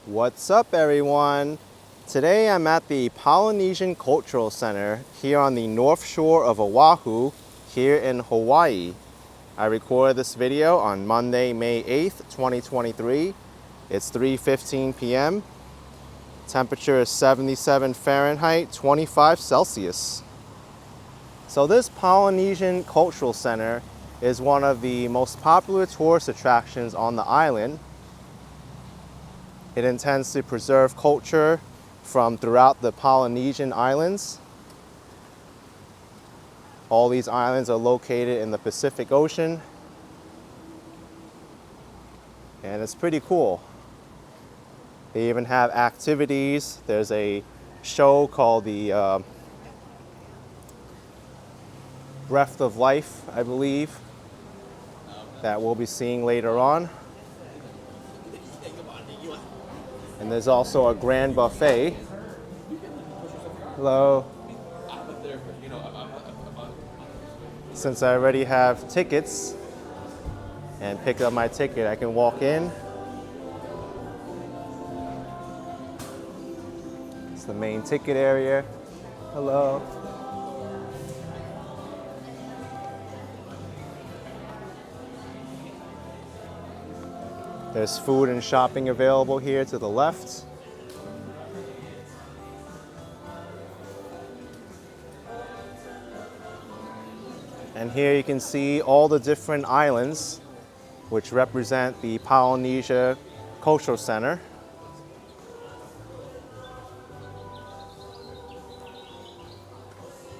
What's up, everyone? Today I'm at the Polynesian Cultural Center here on the north shore of Oahu here in Hawaii. I recorded this video on Monday, May 8th, 2023. It's 3:15 p.m. Temperature is 77 Fahrenheit, 25 Celsius. So this Polynesian Cultural Center is one of the most popular tourist attractions on the island. It intends to preserve culture from throughout the Polynesian islands. All these islands are located in the Pacific Ocean, and it's pretty cool. They even have activities. There's a show called the Breath of Life, I believe, that we'll be seeing later on. And there's also a grand buffet. Hello. Since I already have tickets and picked up my ticket, I can walk in. It's the main ticket area. Hello. There's food and shopping available here to the left. And here you can see all the different islands which represent the Polynesian Cultural Center.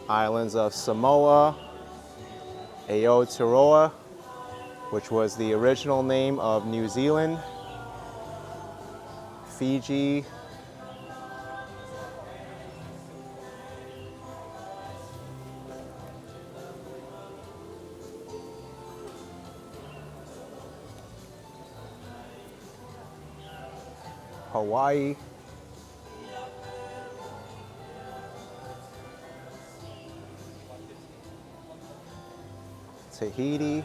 Islands of Samoa, Aotearoa, which was the original name of New Zealand, Fiji, Hawaii, Tahiti,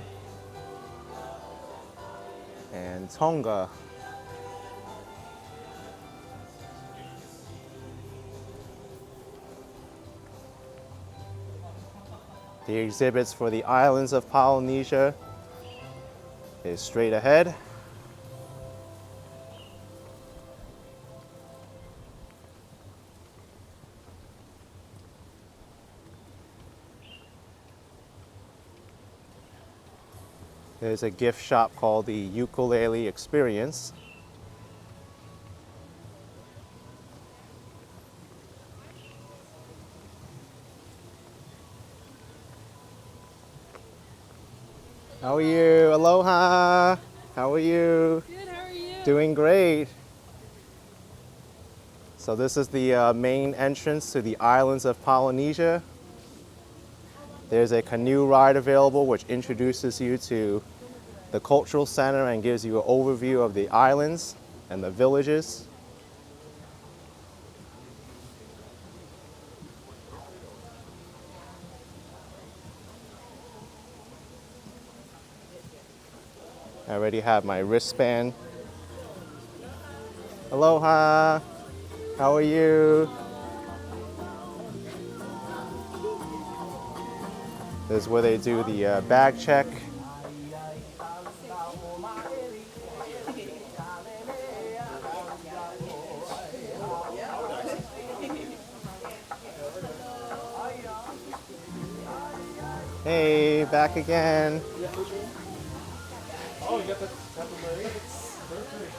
and Tonga. The exhibits for the islands of Polynesia is straight ahead. There's a gift shop called the Ukulele Experience. How are you? Aloha! How are you? Good, how are you? Doing great. So this is the main entrance to the islands of Polynesia. There's a canoe ride available which introduces you to the cultural center and gives you an overview of the islands and the villages. I already have my wristband. Aloha! How are you? This is where they do the bag check. Hey, back again. Oh, you got the rates. Perfect.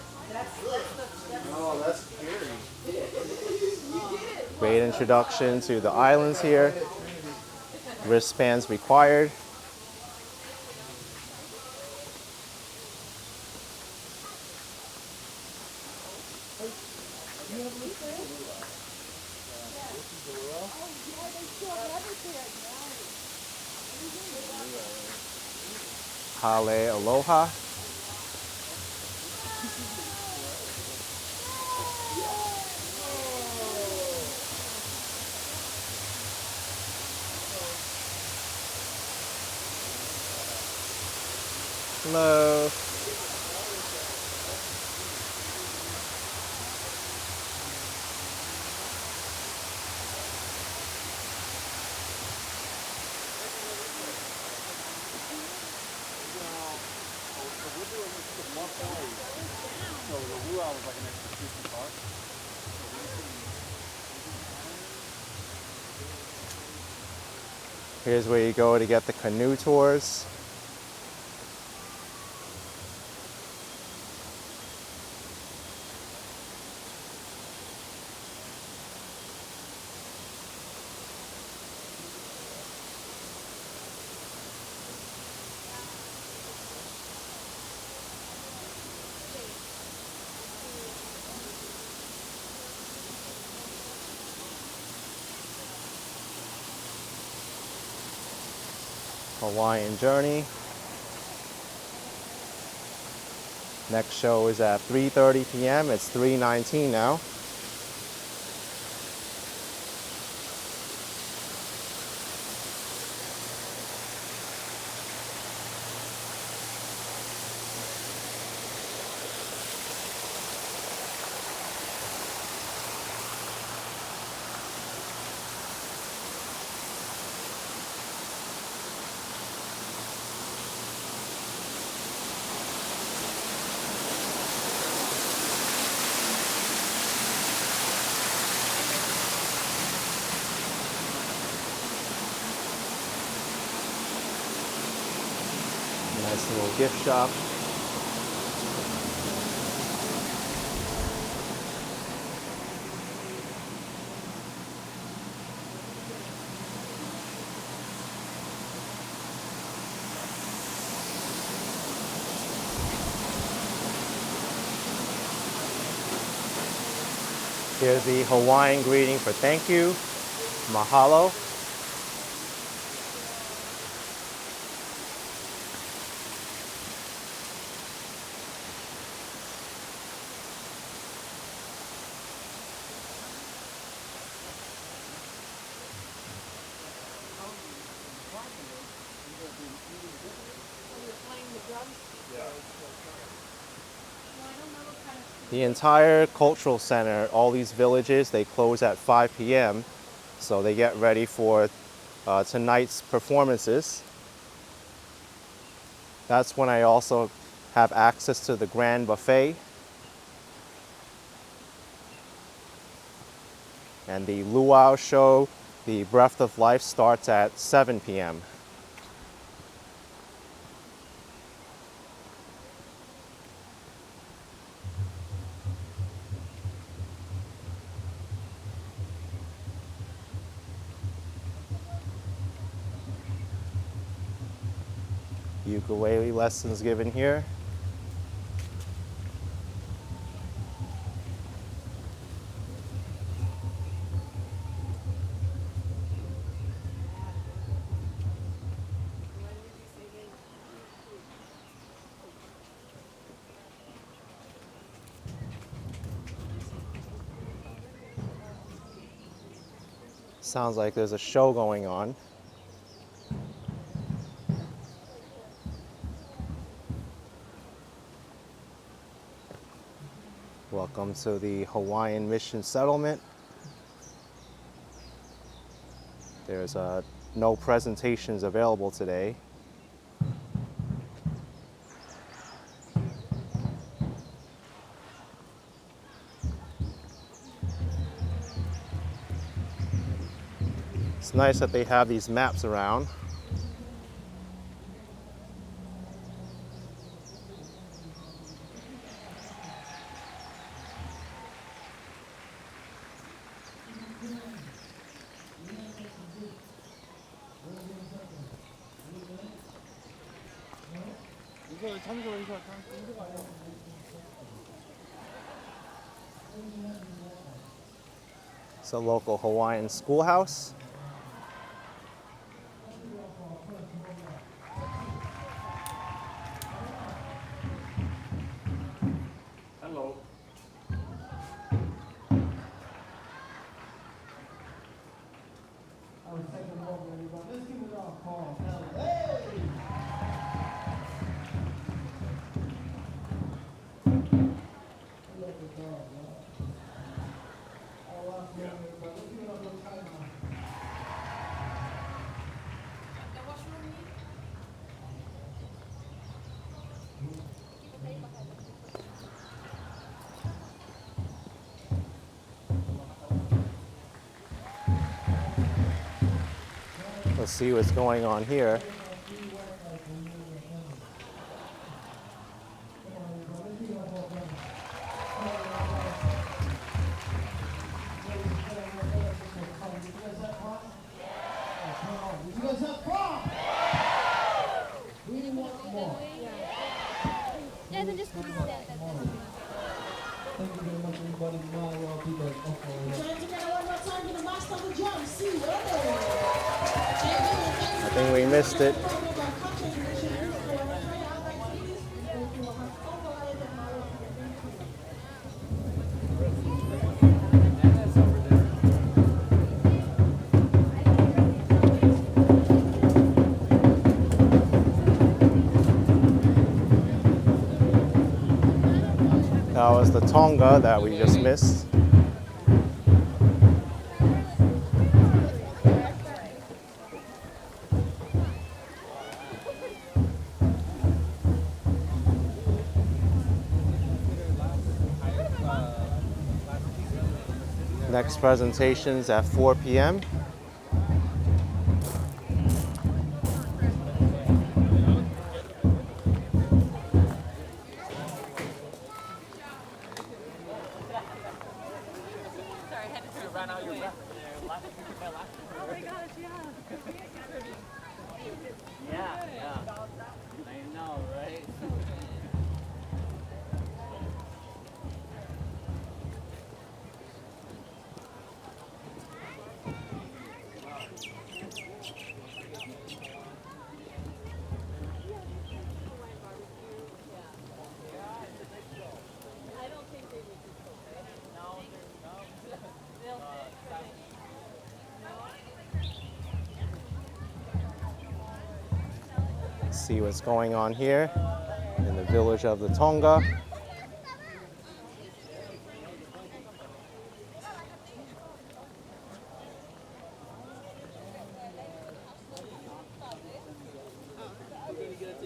Oh, that's scary. Great introduction to the islands here. Wristbands required. Hale aloha. Hello. the bluff valley. So the luau was like an extra $50. Here's where you go to get the canoe tours. Hawaiian Journey. Next show is at 3:30 p.m. It's 3:19 now. Nice little gift shop. Here's the Hawaiian greeting for thank you, mahalo. The entire cultural center, all these villages, they close at 5 p.m. So they get ready for tonight's performances. That's when I also have access to the grand buffet. And the luau show, the Breath of Life, starts at 7 p.m. Ukulele lessons given here. Sounds like there's a show going on. Welcome to the Hawaiian Mission Settlement. There's no presentations available today. It's nice that they have these maps around. It's a local Hawaiian schoolhouse. Hello. I was taking over everybody. Let's give it all a call. Hey! I love the dog, man. I lost one, but let's give it up a little time. See what's going on here. Yeah, then just put it there. Thank you very much, everybody. Well, people of Oahu. Join together one more time to the master of the drum. See, I think we missed it. That was the Tonga that we just missed. Next presentation's at 4 p.m. See what's going on here in the village of the Tonga.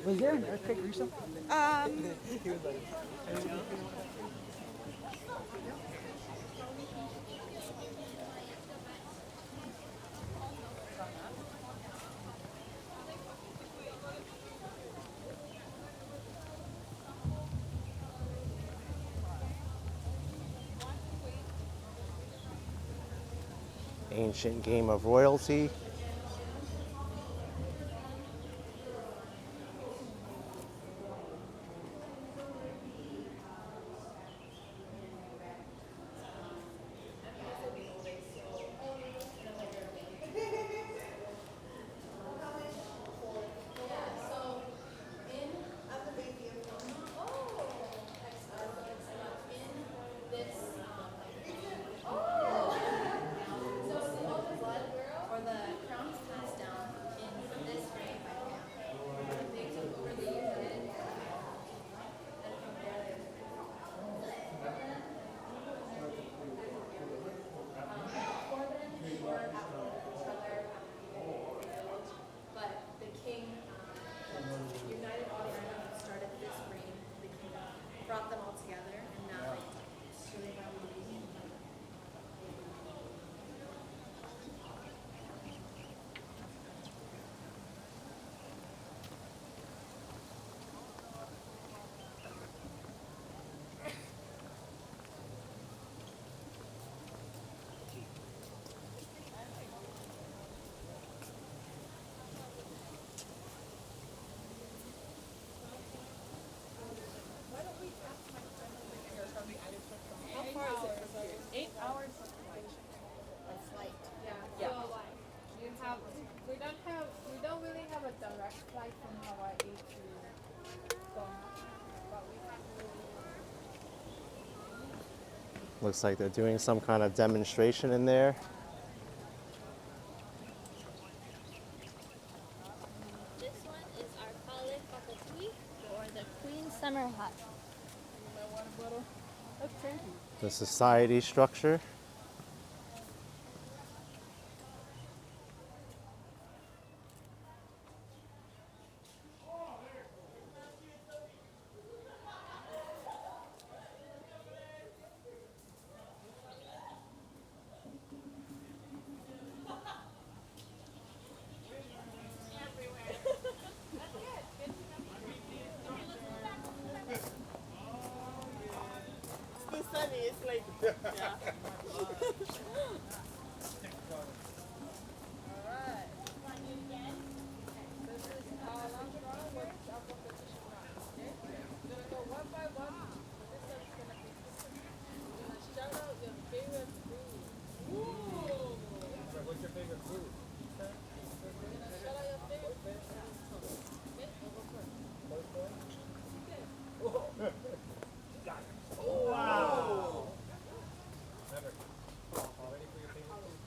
Was there an earthquake recently? Ancient game of royalty. brought them all together, and now it's really well. We don't really have a direct flight from Hawaii to Tonga, but we have Looks like they're doing some kind of demonstration in there. This one is our Kale Kakatui, or the Queen Summer Hut. That's crazy. The society structure. like. What's your favorite food? Wow! Never. Ready for your favorite food?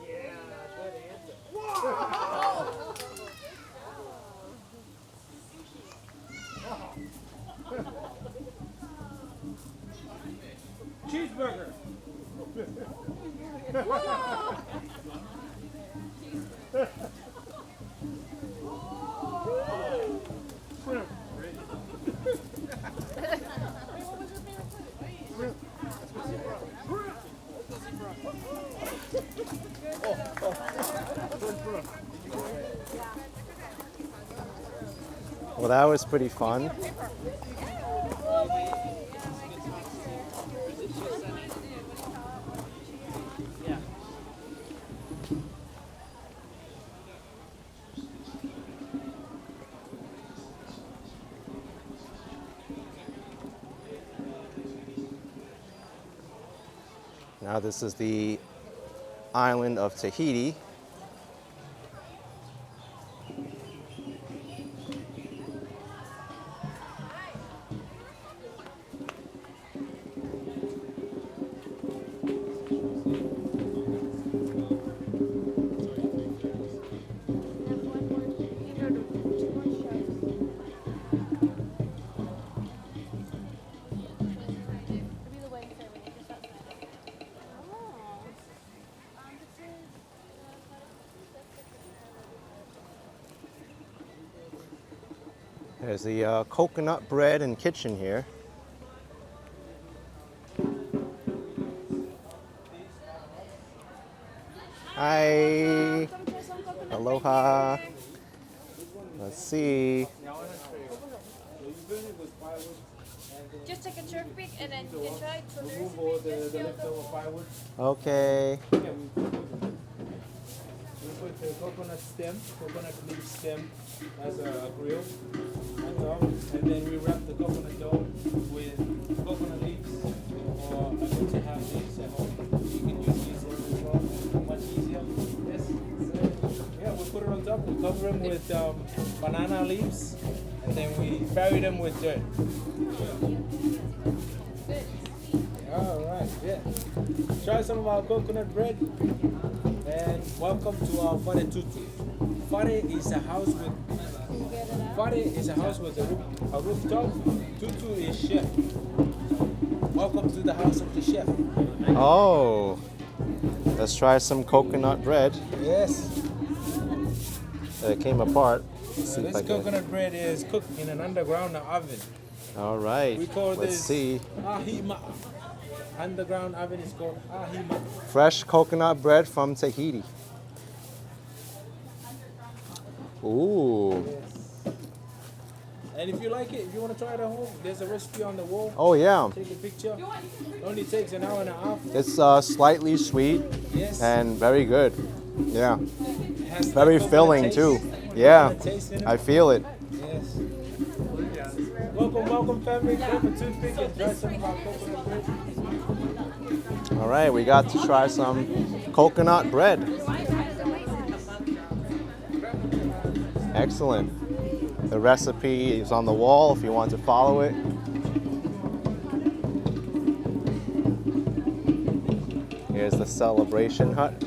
Yeah, good answer. Cheeseburger. Well, that was pretty fun. Now this is the island of Tahiti. There's the coconut bread and kitchen here. Hi. Aloha. Let's see. Just take a toothpick and then you can try it. So there's Remove all the leftover firewood. Okay. We put the coconut stem, coconut leaf stem as a grill. And then we wrap the coconut dough with coconut leaves. Or I like to have these at home. You can use these as well. Much easier. Yes. Yeah, we put it on top. We cover them with banana leaves. And then we bury them with dirt. All right, yeah. Try some of our coconut bread. And welcome to our Fare Tutu. Fare is a house with a rooftop. Tutu is chef. Welcome to the house of the chef. Oh. Let's try some coconut bread. Yes. It came apart. Let's see if I This can- coconut bread is cooked in an underground oven. All right. We call Let's this see. ahima. Underground oven is called ahima. Fresh coconut bread from Tahiti. Ooh. Yes. And if you like it, if you want to try it at home, there's a recipe on the wall. Oh yeah. Take a picture. It only takes an hour and a half. It's slightly sweet Yes. and very good. Yeah. It has Very that coconut filling taste. too. Yeah. Coconut taste in it. I feel it. Yes. Welcome, family. Grab a toothpick and try some of our coconut bread. All right, we got to try some coconut bread. Excellent. The recipe is on the wall if you want to follow it. Here's the celebration hut.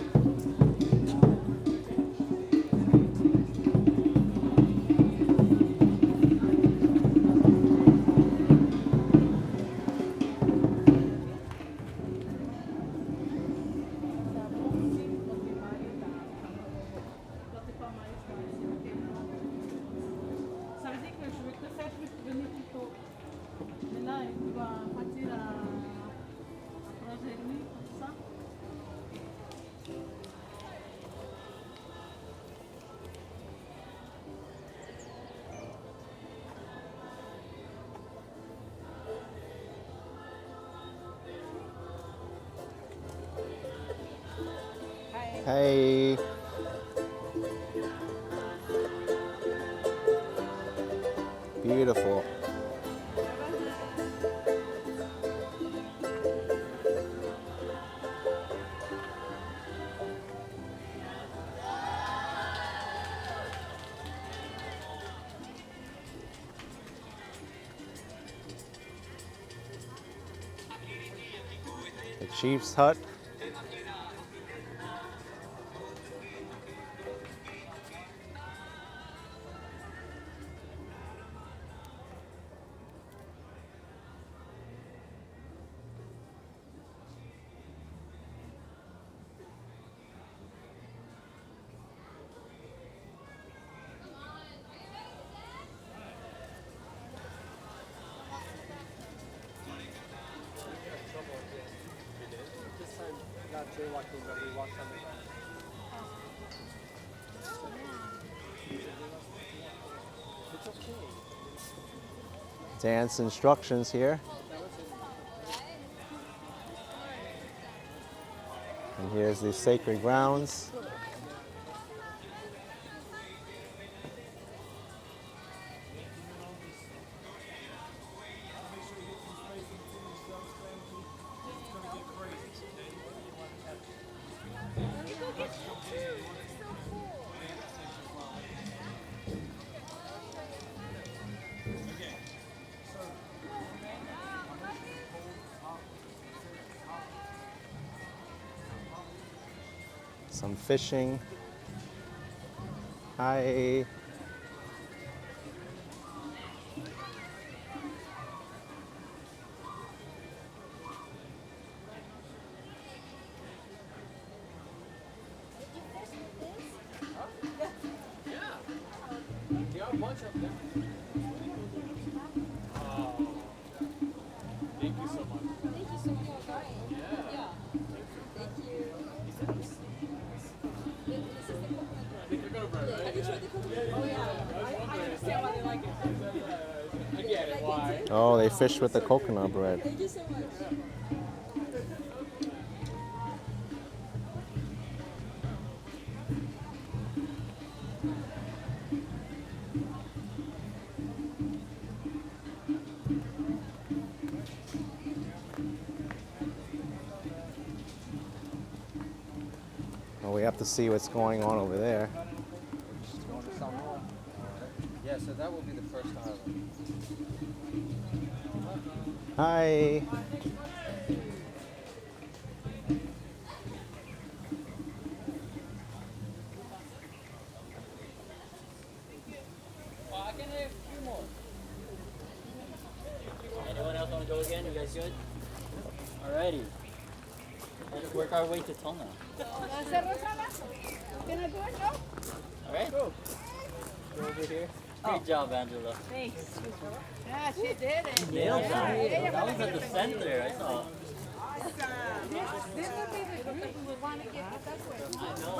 Hey. Beautiful. The chief's hut. Dance instructions here. And here's the sacred grounds. Some fishing. Hi. There are a bunch of them. Thank you so much. Thank you so much for trying. Yeah. Thank you. This is the coconut bread. Have you tried the coconut bread? Oh yeah. I understand why they like it. I get it, why? Oh, they fish with the coconut bread. Thank you so much. Well, we have to see what's going on over there. Going to Samoa. Yeah, so that will be the first island. Hi. I can have a few more. Anyone else want to go again? You guys good? Alrighty. Let's work our way to Tonga. Can I do it now? Alright? Go over here. Great job, Angela. Thanks. Yeah, she did it. Nailed that. That was at the center. I saw. This would be the group we would want to get with us with. I know.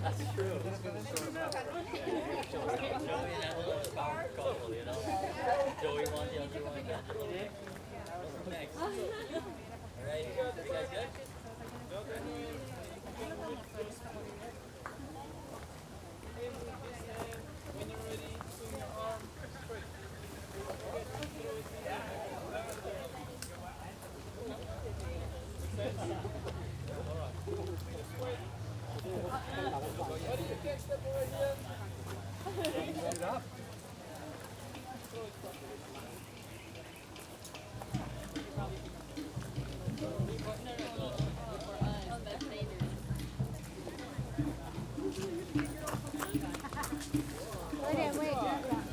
That's true. Joey and Angela is a power couple, you know? Joey won, the other one. Angela. Thanks. Alright, you guys good? When you're ready, swing your arm straight. What is the next step over here? Set it up.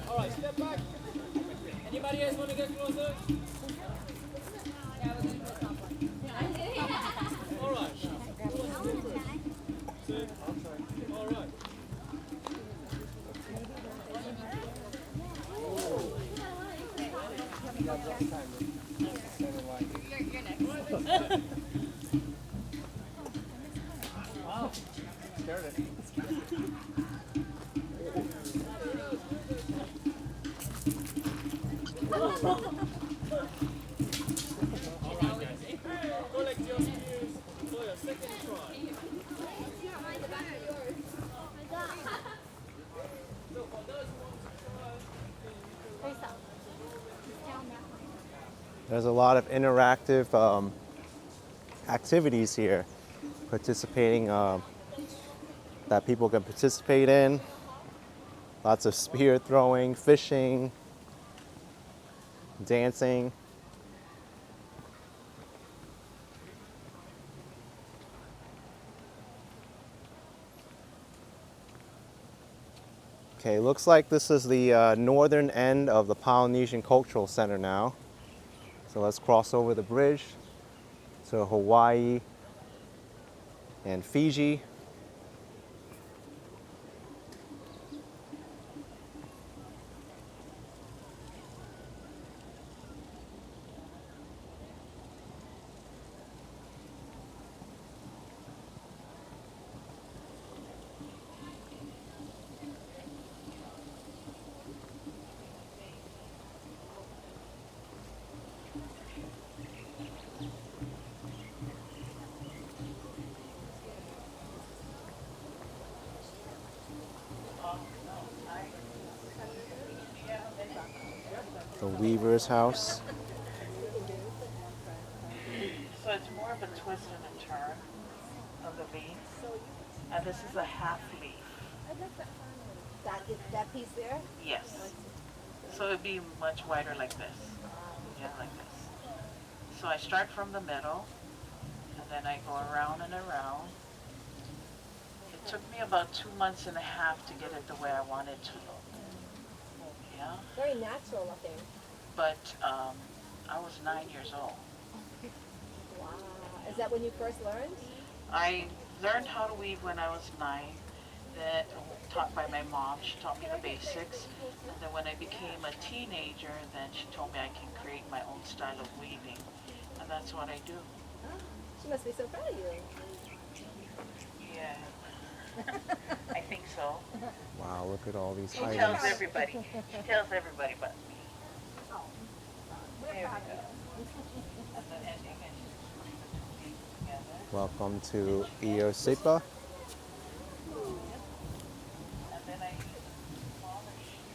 All right, step back. Anybody else want to get closer? All right. Sit. All right. There's a lot of interactive activities here, participating that people can participate in. Lots of spear throwing, fishing, dancing. Okay, looks like this is the northern end of the Polynesian Cultural Center now. So let's cross over the bridge to Hawaii and Fiji. The weaver's house. So it's more of a twist and a turn of the V. And this is a half leaf. That piece there? Yes. So it'd be much wider like this. Yeah, like this. So I start from the middle, and then I go around and around. It took me about 2 months and a half to get it the way I wanted to look. Yeah. Very natural looking. But I was 9 years old. Wow. Is that when you first learned? I learned how to weave when I was 9. Then taught by my mom. She taught me the basics. And then when I became a teenager, then she told me I can create my own style of weaving. And that's what I do. She must be so proud of you. Yeah. I think so. Wow, look at all these She items. tells everybody. She tells everybody but me. There we go. And then ending and just putting the two pieces together. Welcome to Iosipa. And then I use a smaller sheet.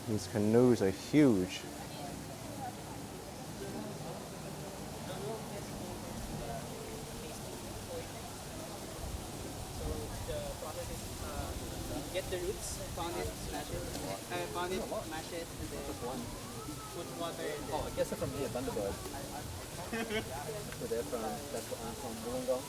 These canoes are huge. Get the roots, pound it, smash it, pound it, mash it, and then put water in there. Oh, I guess they're from here, Thunderbird. So they're from Wollongong.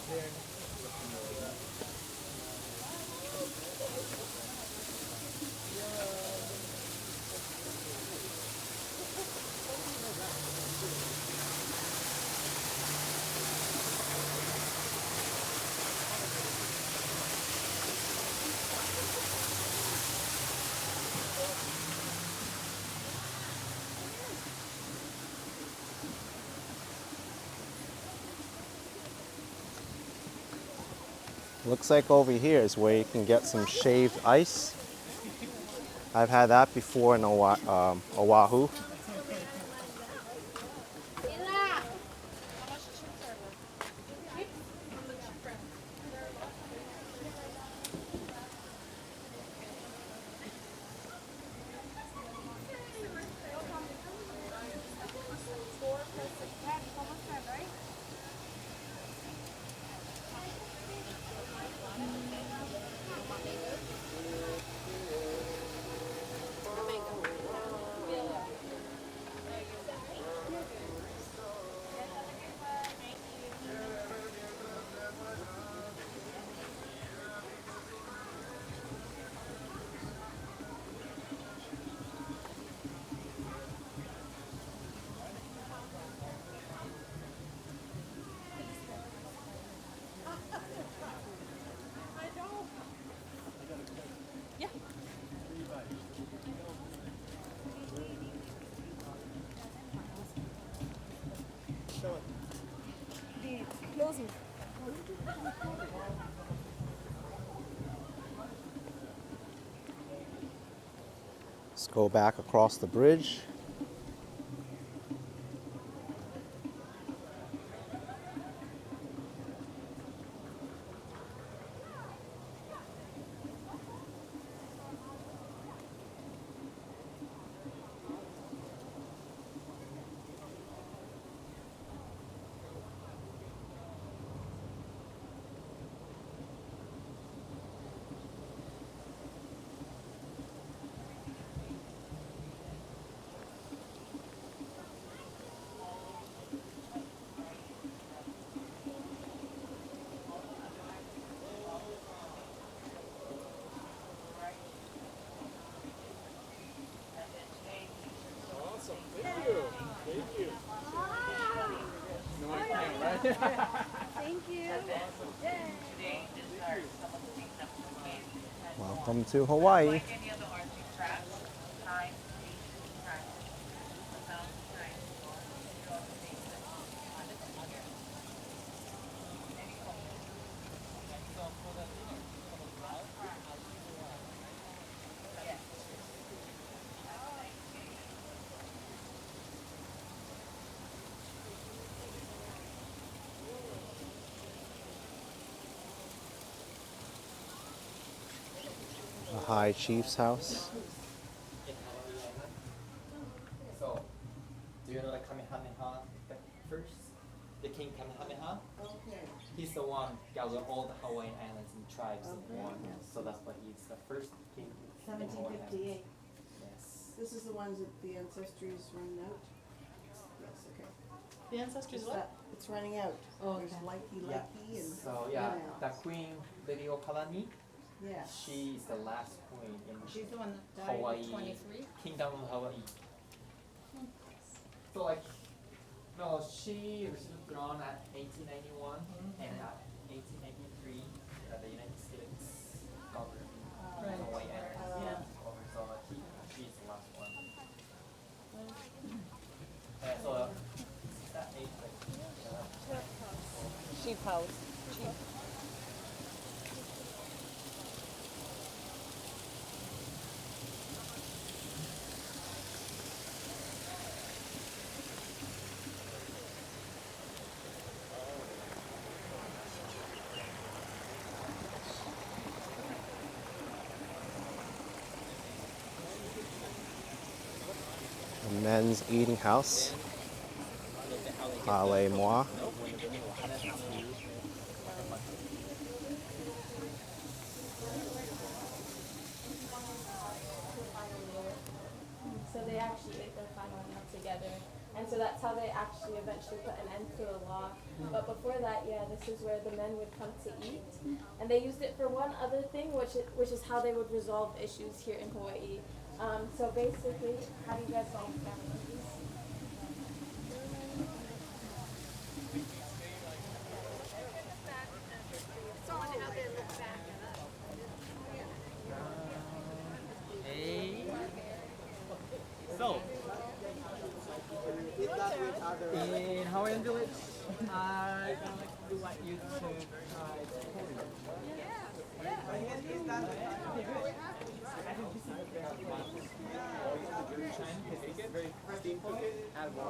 Looks like over here is where you can get some shaved ice. I've had that before in Oahu. Let's go back across the bridge. Awesome. Thank you. Thank you. No, I can't, right? Thank you. Today, these are some of the things that we made. Welcome to Hawaii. Like any other artsy crafts, time, patience, practice, amount of time, these are all the things that any culture. So for the dinner, for the luau, yes. The High Chief's house. So, do you know the Kamehameha first? The King Kamehameha? Okay. He's the one gathered all the Hawaiian islands and tribes in one. So that's why he's the first king. in the Hawaiian Islands. 1758. Yes. This is the ones that the ancestries run out? Yes, okay. The ancestors Is what? that, it's running out. Oh, There's okay. likey and. So yeah, everything the else. Queen Lady Okalani, Yeah. she's the last queen in She's the one that died Hawaii, at 23. Kingdom of Hawaii. So like, no, she received the throne at 1891, and at 1893, the United States governed Right. Hawaii Islands. Yeah. So she's the last one. So that age, like, Sheep house. Sheep. The men's eating house. Hale Moa. So they actually ate their final meal together. And so that's how they actually eventually put an end to the law. But before that, yeah, this is where the men would come to eat. And they used it for one other thing, which is how they would resolve issues here in Hawaii. So basically, how do you guys solve families? So, in Hawaiian village, I would like you to try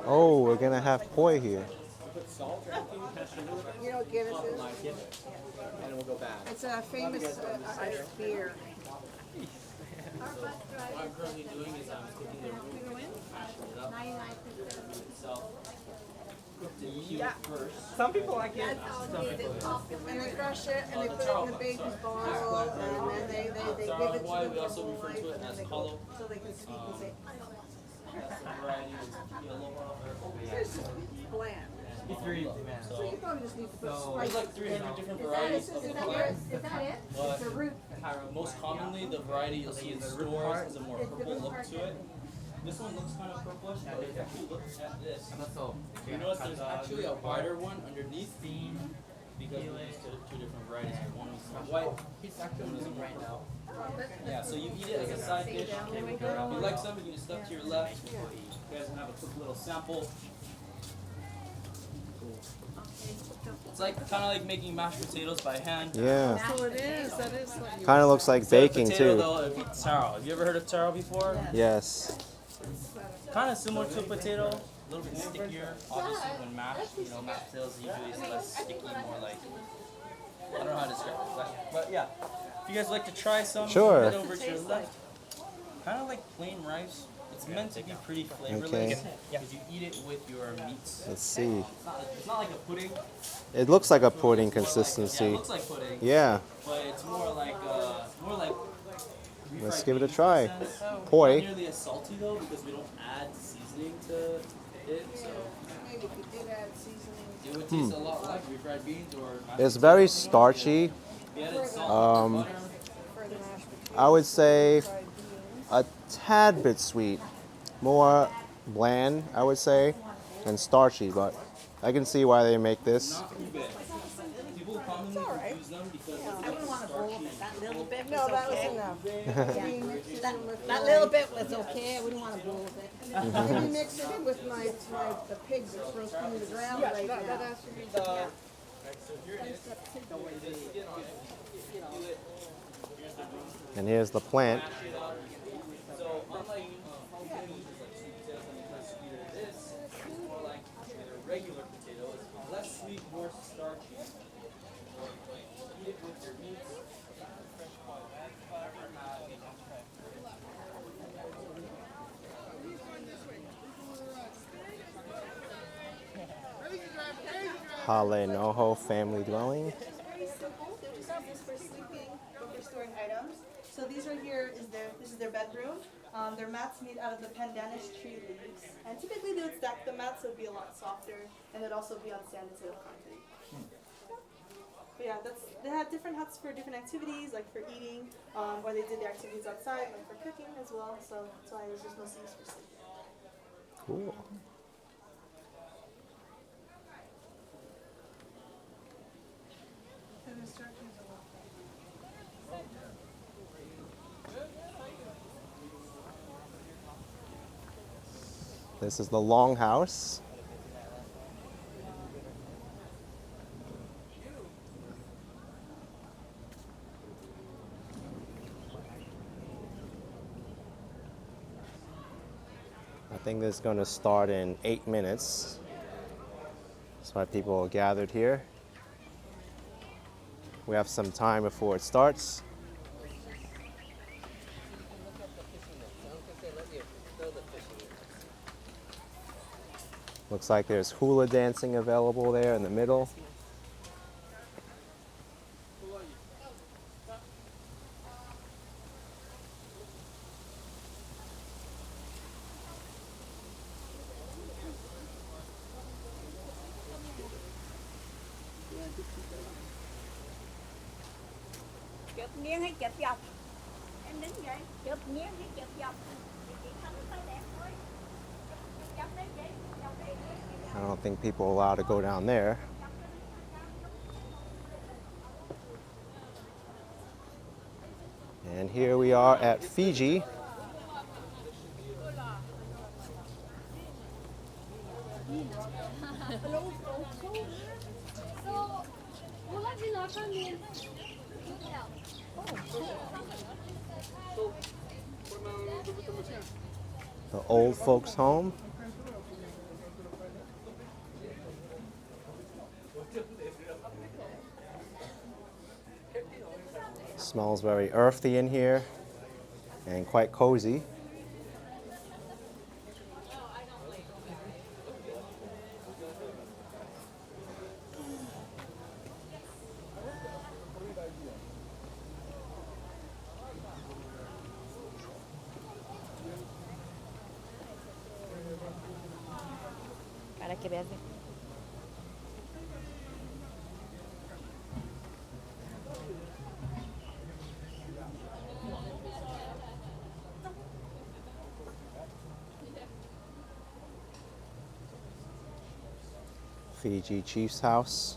Oh, we're gonna have poi here. You know what Guinness is? And we'll go back. It's a famous Irish beer. What I'm currently doing is I'm cooking the roux, mashing it up. So, cook the cube first. Some people like it, some people don't. And they crush it and they put it in the baby's bottle and then they give it to Hawaii, them we also for refer life to it and then as they go, kalo. so they can speak and say, That's the variety of yellow one. it's just bland. It's very easy, man. So you probably just need to put So- There's spice. like 300 different varieties of the plant. Is that it? But most commonly, the variety you'll see in stores has a more purple look to it. This one looks kind of purplish, but if you actually look at this, you notice there's actually a wider one underneath because we used two different varieties. One was white, one is right now. Yeah, so you eat it as a side dish. If you like some, you can stuff to your left. You guys can have a quick little sample. It's like kind of like making mashed potatoes by hand. Yeah. So it is. That is like Kind of looks like Instead of baking potato, too. though, it'd be taro. Have you ever heard of taro before? Yes. Kind of similar to a potato, a little bit stickier. Obviously, when mashed, mashed potatoes usually is less sticky, more like, I don't know how to describe it. But yeah, if you guys would like to try some, Sure. head over to your left. Kind of like plain rice. It's meant to be pretty flavorless Okay. because you eat it with your meats. Let's see. It's not like a pudding. It looks like a pudding Yeah, it consistency. looks like pudding. Yeah. But it's more like Let's refried give it a beans try. in a sense. Poi. Not nearly as salty though because we don't add seasoning to it, so maybe if you did add seasoning. it would taste a lot like refried beans or mashed It's very starchy. We added salt and butter. For the mashed potatoes. I would say Fried beans. a tad bit sweet. More bland, I would say, and starchy, but I can see why they make this. Not too bad. People commonly confuse them because I wouldn't want to bowl it. That little bit no, that was enough. That little bit was okay. I wouldn't want to bowl with it. Maybe mix it in with the pig that's roasting in the ground right now. That has to be the... And here's the plant. So unlike pumpkin, which is like sweet potatoes and because sweeter this, it's more like a regular potato. It's less sweet, more starchy. Eat it with your meats. Hale Noho family dwelling. It's very simple. They're just using this for sleeping or for storing items. So these right here is this is their bedroom. Their mats made out of the pandanus tree leaves. And typically they would stack the mats so it would be a lot softer and it'd also be on sand instead of concrete. But yeah, they had different huts for different activities, like for eating, or they did their activities outside, like for cooking as well. So that's why it was just mostly used for sleeping. Cool. This is the longhouse. I think this is going to start in 8 minutes. That's why people are gathered here. We have some time before it starts. Looks like there's hula dancing available there in the middle. Chụp nghiêng hay chụp dọc? Em đứng vậy. Chụp nghiêng hay chụp dọc? Chỉ không phải đẹp thôi. Chụp đấy vậy. Chụp đấy. I don't think people are allowed to go down there. And here we are at Fiji. The old folks' home. Smells very earthy in here and quite cozy. Para que veas. Fiji Chief's house.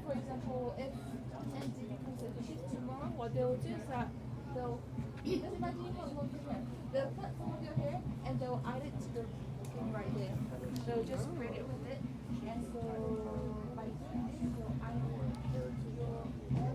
for example, if Andy becomes a chief tomorrow, what they'll do is that they'll just imagine you have long hair. They'll cut some of your hair and they'll add it to the thing right there. They'll just spread it with it, and so by doing this, they'll add your hair.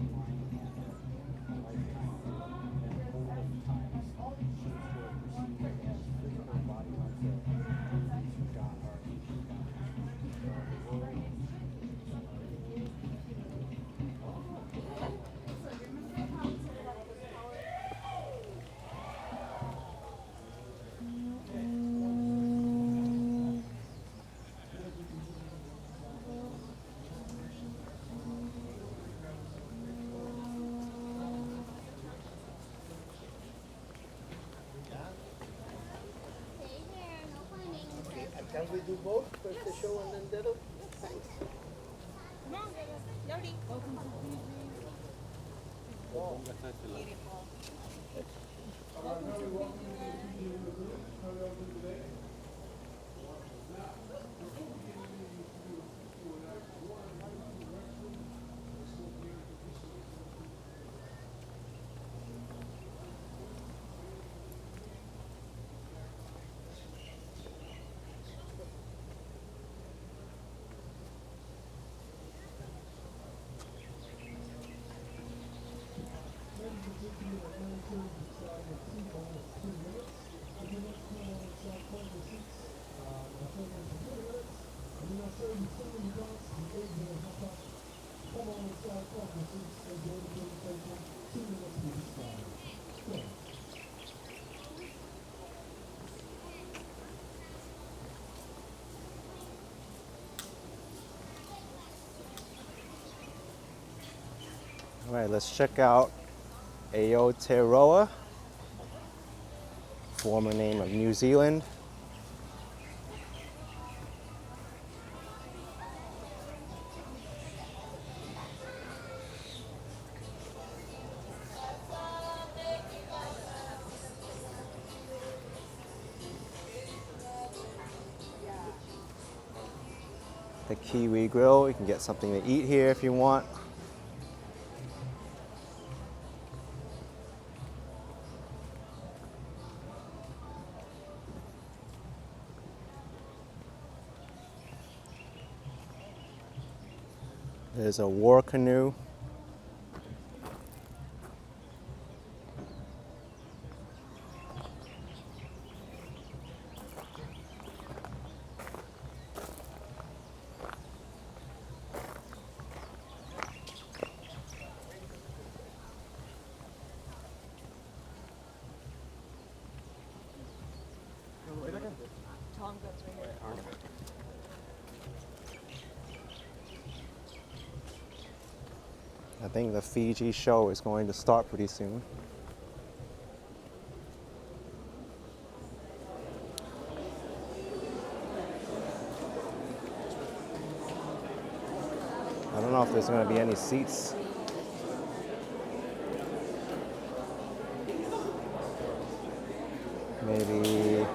Can we do both? First the show and then the other? Thanks. Jody. Welcome to Fiji. Wow. Beautiful. All right, let's check out Aotearoa, former name of New Zealand. The Kiwi Grill, you can get something to eat here if you want. There's a war canoe. Tonga's right here. I think the Fiji show is going to start pretty soon. I don't know if there's going to be any seats. Maybe.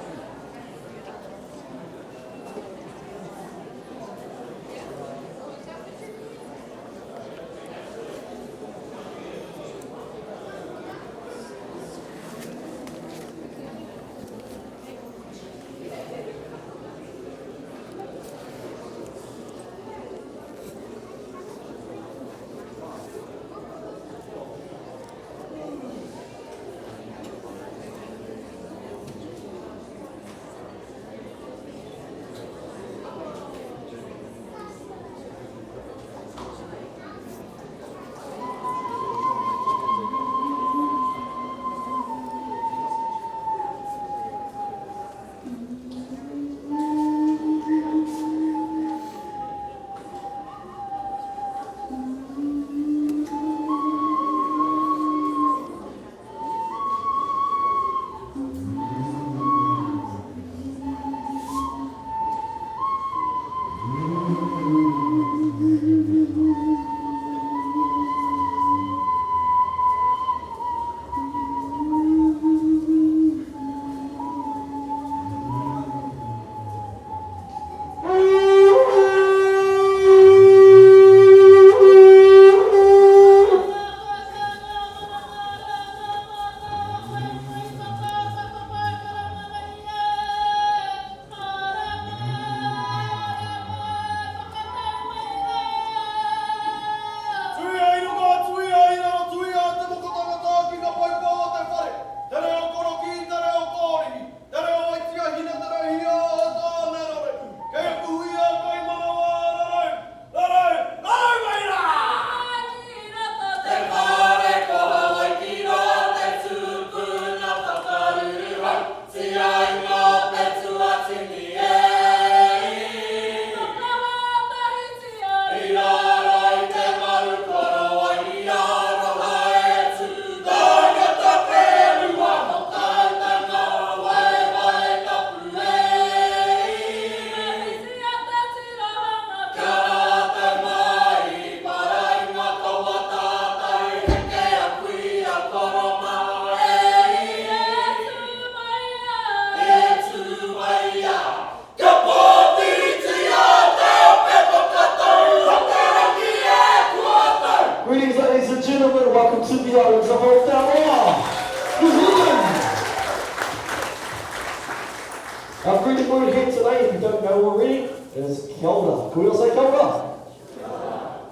is kia ora. Can we all say kia ora?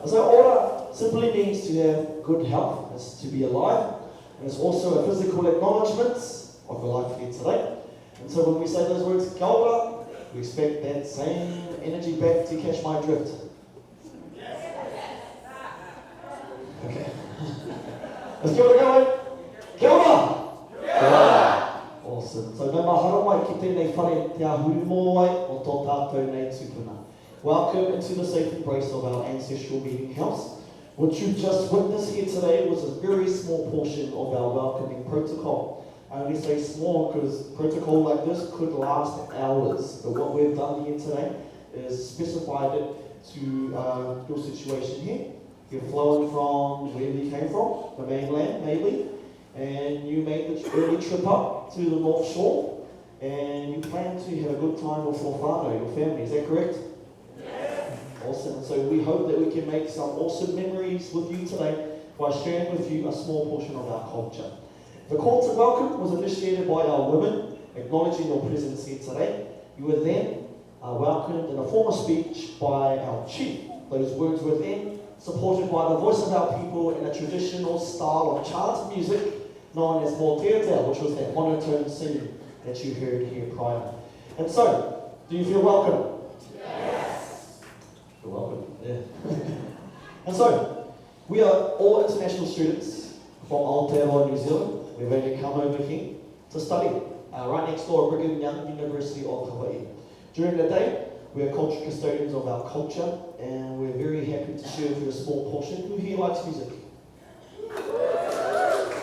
So ora simply means to have good health, it's to be alive, and it's also a physical acknowledgement of your life here today. And so when we say those words kia ora, we expect that same energy back to catch my drift. Okay. Let's give it a go. Kia ora! Kia ora! Awesome. So no mahara mai ki tēnei whare te ahuru mō ai o tō tātou nei tupuna. Welcome into the safe embrace of our ancestral meeting house. What you just witnessed here today was a very small portion of our welcoming protocol. I only say small because protocol like this could last hours. But what we've done here today is specified it to your situation here. You're flowing from wherever you came from, the mainland maybe, and you made the early trip up to the North Shore, and you plan to have a good time with your whānau, your family, is that correct? Yes. Awesome. So we hope that we can make some awesome memories with you today by sharing with you a small portion of our culture. The call to welcome was initiated by our women, acknowledging your presence here today. You were then welcomed in a formal speech by our chief. Those words were then supported by the voice of our people in a traditional style of chant music known as Aotearoa, which was that monotone singing that you heard here prior. And so, do you feel welcome? Yes. You're welcome, yeah. And so, we are all international students from Aotearoa, New Zealand. We've only come over here to study, right next door at Brigham Young University of Hawaii. During the day, we are cultural custodians of our culture, and we're very happy to share with you a small portion. Who here likes music?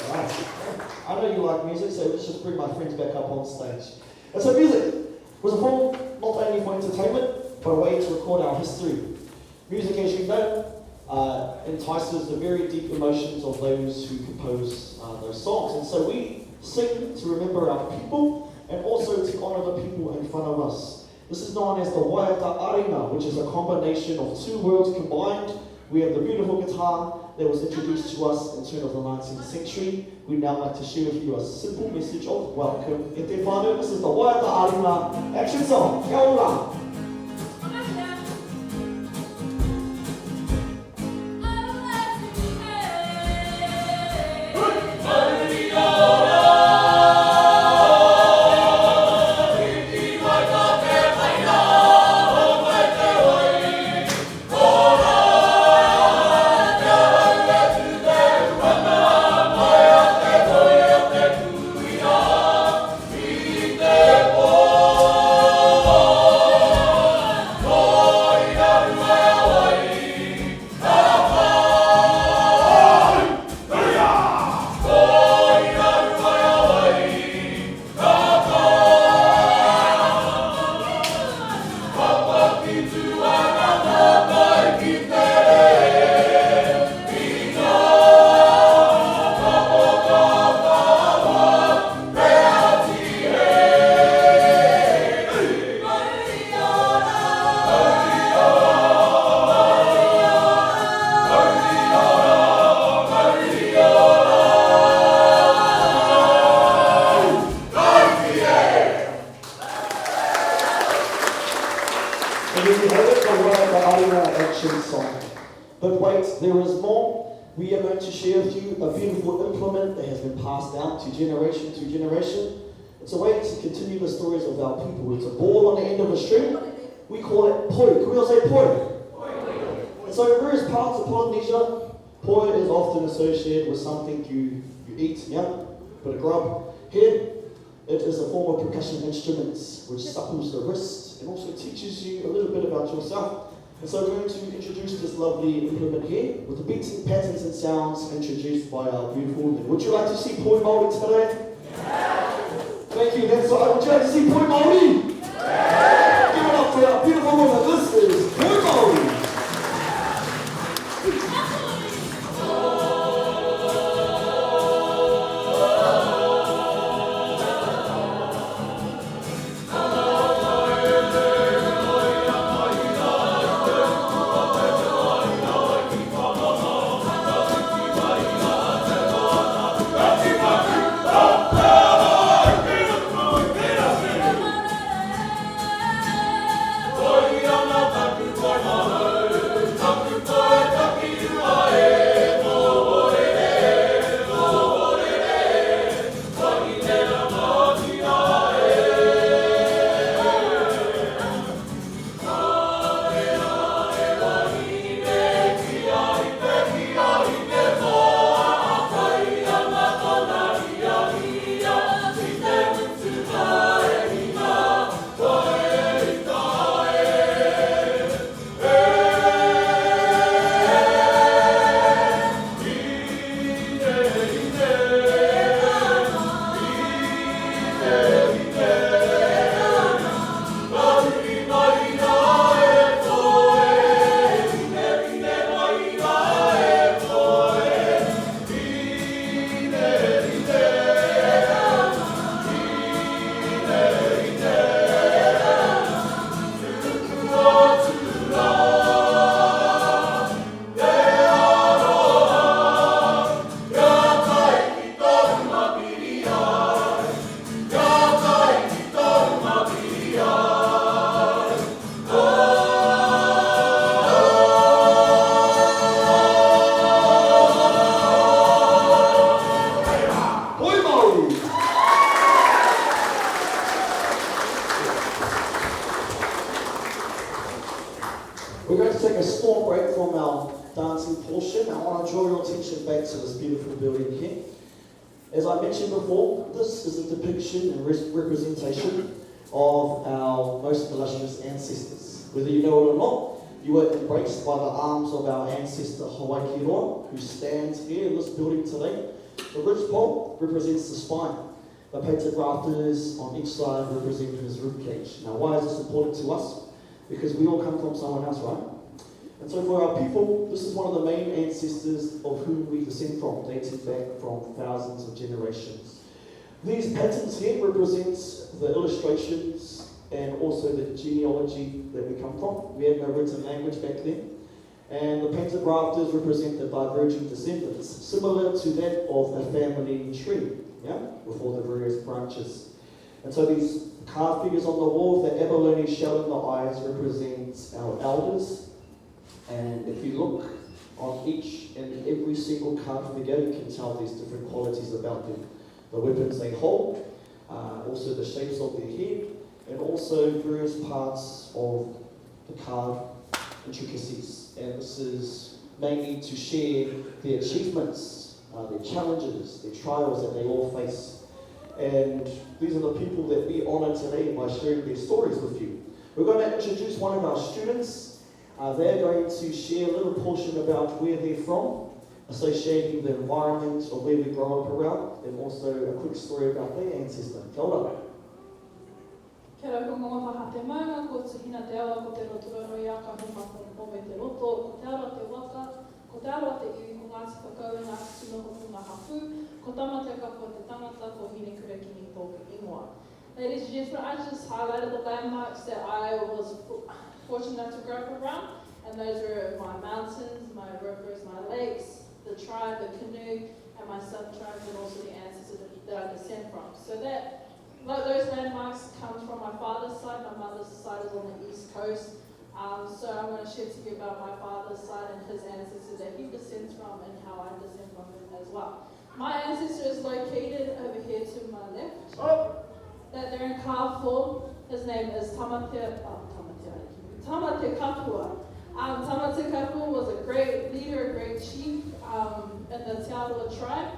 Right. I know you like music, so let's just bring my friends back up on stage. And so music was a form not only for entertainment, but a way to record our history. Music, as you know, entices the very deep emotions of those who compose those songs. And so we sing to remember our people, and also to honour the people in front of us. This is known as the Waiata Arena, which is a combination of two worlds combined. We have the beautiful guitar that was introduced to us in turn of the 19th century. We'd now like to share with you a simple message of welcome. E te whānau, this is the Waiata Arena action song. Kia ora! But wait, there is more. We are going to share with you a beautiful implement that has been passed down to generation to generation. It's a way to continue the stories of our people. It's a ball on the end of a string. We call it poi. Can we all say poi? And so in various parts of Polynesia, poi is often associated with something you eat, yeah? Bit of grub. Here, it is a form of percussion instruments which supples the wrist and also teaches you a little bit about yourself. And so we're going to introduce this lovely implement here with the beats, patterns and sounds introduced by our beautiful women. Would you like to see poi Māori today? Yeah. Thank you. That's right. Would you like to see poi Māori? Yeah. Give it up for our beautiful women. This is poi Māori. small break from our dancing portion. I want to draw your attention back to this beautiful building here. As I mentioned before, this is a depiction and representation of our most illustrious ancestors. Whether you know it or not, you were embraced by the arms of our ancestor Aotearoa, who stands here in this building today. The ridge pole represents the spine. The painted rafters on each side represent his ribcage. Now, why is this important to us? Because we all come from someone else, right? And so for our people, this is one of the main ancestors of whom we descend from, dating back from thousands of generations. These patterns here represent the illustrations and also the genealogy that we come from. We had no written language back then. And the painted rafters represent the diverging descendants, similar to that of a family tree, yeah, with all the various branches. And so these carved figures on the wall, the abalone shell in the eyes represents our elders. And if you look on each and every single carved figure, you can tell there's different qualities about them. The weapons they hold, also the shapes of their head, and also various parts of the carved intricacies. And this is mainly to share their achievements, their challenges, their trials that they all face. And these are the people that we honor today by sharing their stories with you. We're going to introduce one of our students. They're going to share a little portion about where they're from, associating the environment of where we grow up around, and also a quick story about their ancestor. Kia ora. Kia ora, ko ngā whaha te maunga, ko te hina te awa, ko te rotororo i a ka humako o me te roto, ko te aroa te waka, ko te aroa te iwi, ko ngāti whakau, ngā tino ko ngā hapu, ko tama te kapua te tangata, ko hine kura ki ni tōku ingoa. Ladies and gentlemen, I just highlighted the landmarks that I was fortunate to grow up around, and those were my mountains, my rivers, my lakes, the tribe, the canoe, and my sub-tribes, and also the ancestors that I descend from. So that those landmarks come from my father's side. My mother's side is on the east coast. So I'm going to share to you about my father's side and his ancestors that he descends from and how I descend from him as well. My ancestor is located over here to my left. That they're in carved form. His name is Tamate Kapua. Tamate Kapua was a great leader, a great chief in the Aotearoa tribe.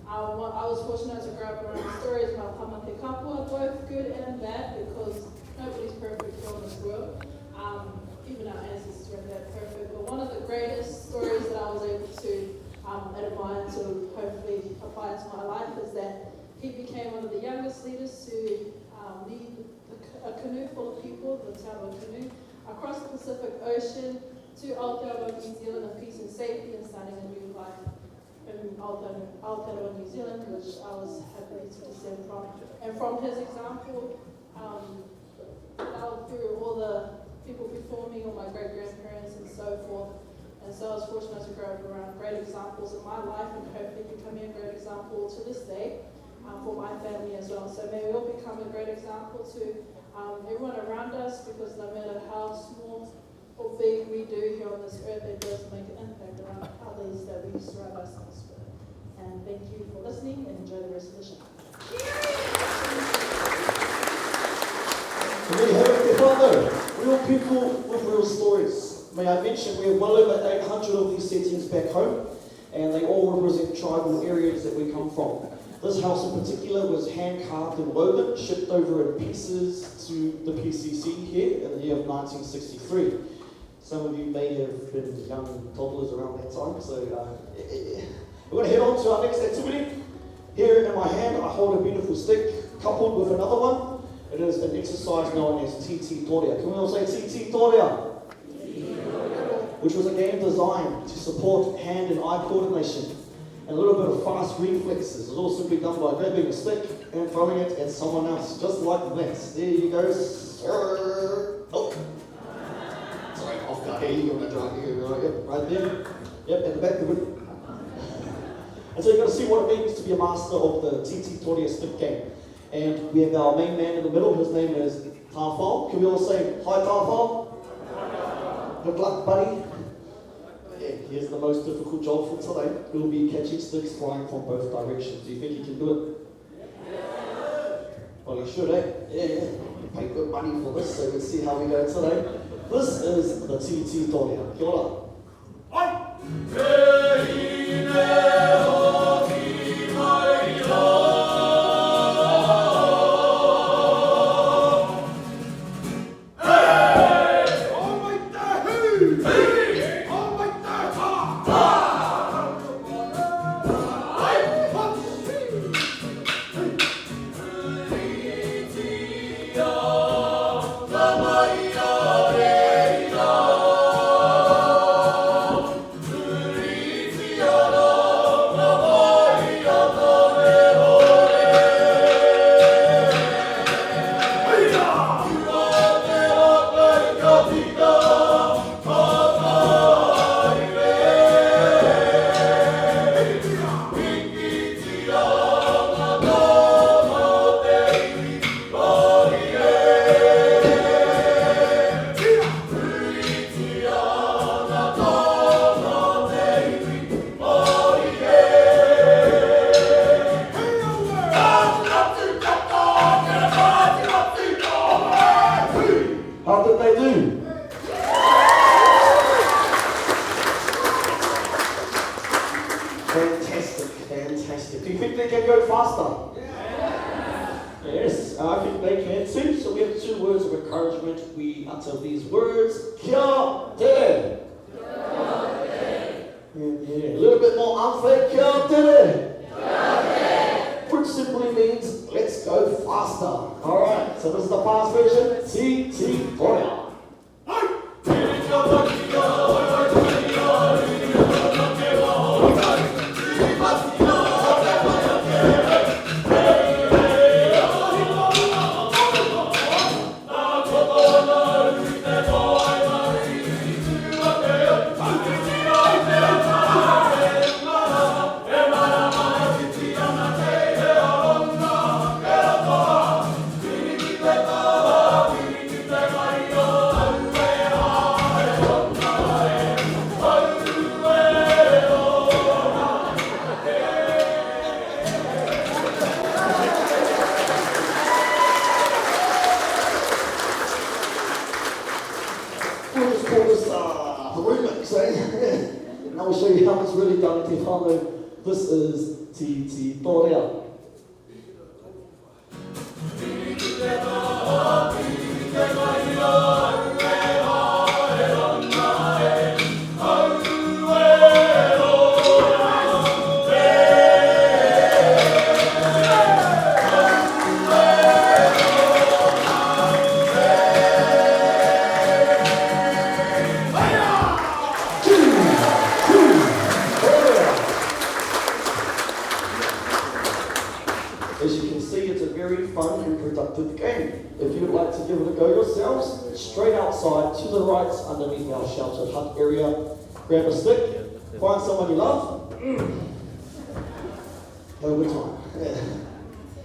I was fortunate to grow up around stories about Tamate Kapua, both good and bad, because nobody's perfect here on this world. Even our ancestors weren't that perfect. But one of the greatest stories that I was able to admire to hopefully apply to my life is that he became one of the youngest leaders to lead a canoe full of people, the Aotearoa canoe, across the Pacific Ocean to Aotearoa, New Zealand, in peace and safety, and starting a new life in Aotearoa, New Zealand, which I was happy to descend from. And from his example, through all the people before me, all my great-grandparents and so forth. And so I was fortunate to grow up around great examples in my life, and hopefully becoming a great example to this day for my family as well. So may we all become a great example to everyone around us, because no matter how small or big we do here on this earth, it does make an impact around others that we surround ourselves with. And thank you for listening, and enjoy the rest of the show. So there you have it, te whānau. Real people with real stories. May I mention, we have well over 800 of these settings back home, and they all represent tribal areas that we come from. This house in particular was hand-carved and woven, shipped over in pieces to the PCC here in the year of 1963. Some of you may have been young toddlers around that time, so we're going to head on to our next activity. Here in my hand, I hold a beautiful stick, coupled with another one. It is an exercise known as TT Torea. Can we all say TT Torea? Which was a game designed to support hand and eye coordination and a little bit of fast reflexes. It's all simply done by grabbing a stick and throwing it at someone else, just like that. There you go, sir. Oh. Sorry, off guard. Here you go, right there. Yep, at the back of it. And so you've got to see what it means to be a master of the TT Torea stick game. And we have our main man in the middle. His name is Tawhao. Can we all say, hi Tawhao? Good luck, buddy. Yeah, here's the most difficult job for today. We'll be catching sticks flying from both directions. Do you think you can do it? Yeah. Well, you should, eh? Yeah. You pay good money for this, so we'll see how we go today. This is the TT Torea. Kia ora. How did they do? Fantastic, fantastic. Do you think they can go faster? Yes, I think they can too. So we have 2 words of encouragement. We utter these words. Kia tere. Yeah, a little bit more unfair. Kia tere. Which simply means let's go faster. Alright, so this is the fast version. Ti torea. And I will show you how it's really done in Te Whānau. This is Ti Torea. As you can see, it's a very fun and productive game. If you'd like to give it a go yourselves, straight outside to the right underneath our sheltered hut area, grab a stick, find someone you love, have a good time.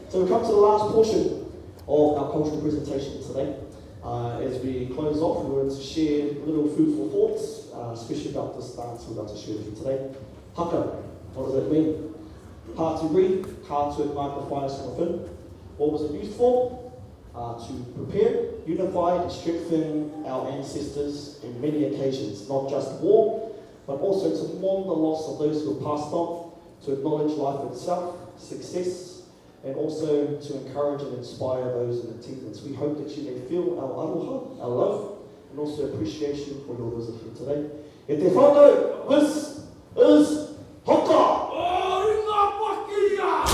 So we come to the last portion of our cultural presentation today. As we close off, we're going to share little food for thoughts, especially about this dance we're about to share with you today. Haka, what does that mean? Hard to breathe, hard to ignite the fires from within. What was it used for? To prepare, unify, and strengthen our ancestors in many occasions, not just war, but also to mourn the loss of those who have passed on, to acknowledge life itself, success, and also to encourage and inspire those in attendance. We hope that you may feel our aroha, our love, and also appreciation for your visit here today. E te whānau, this is Hoka! Yeah!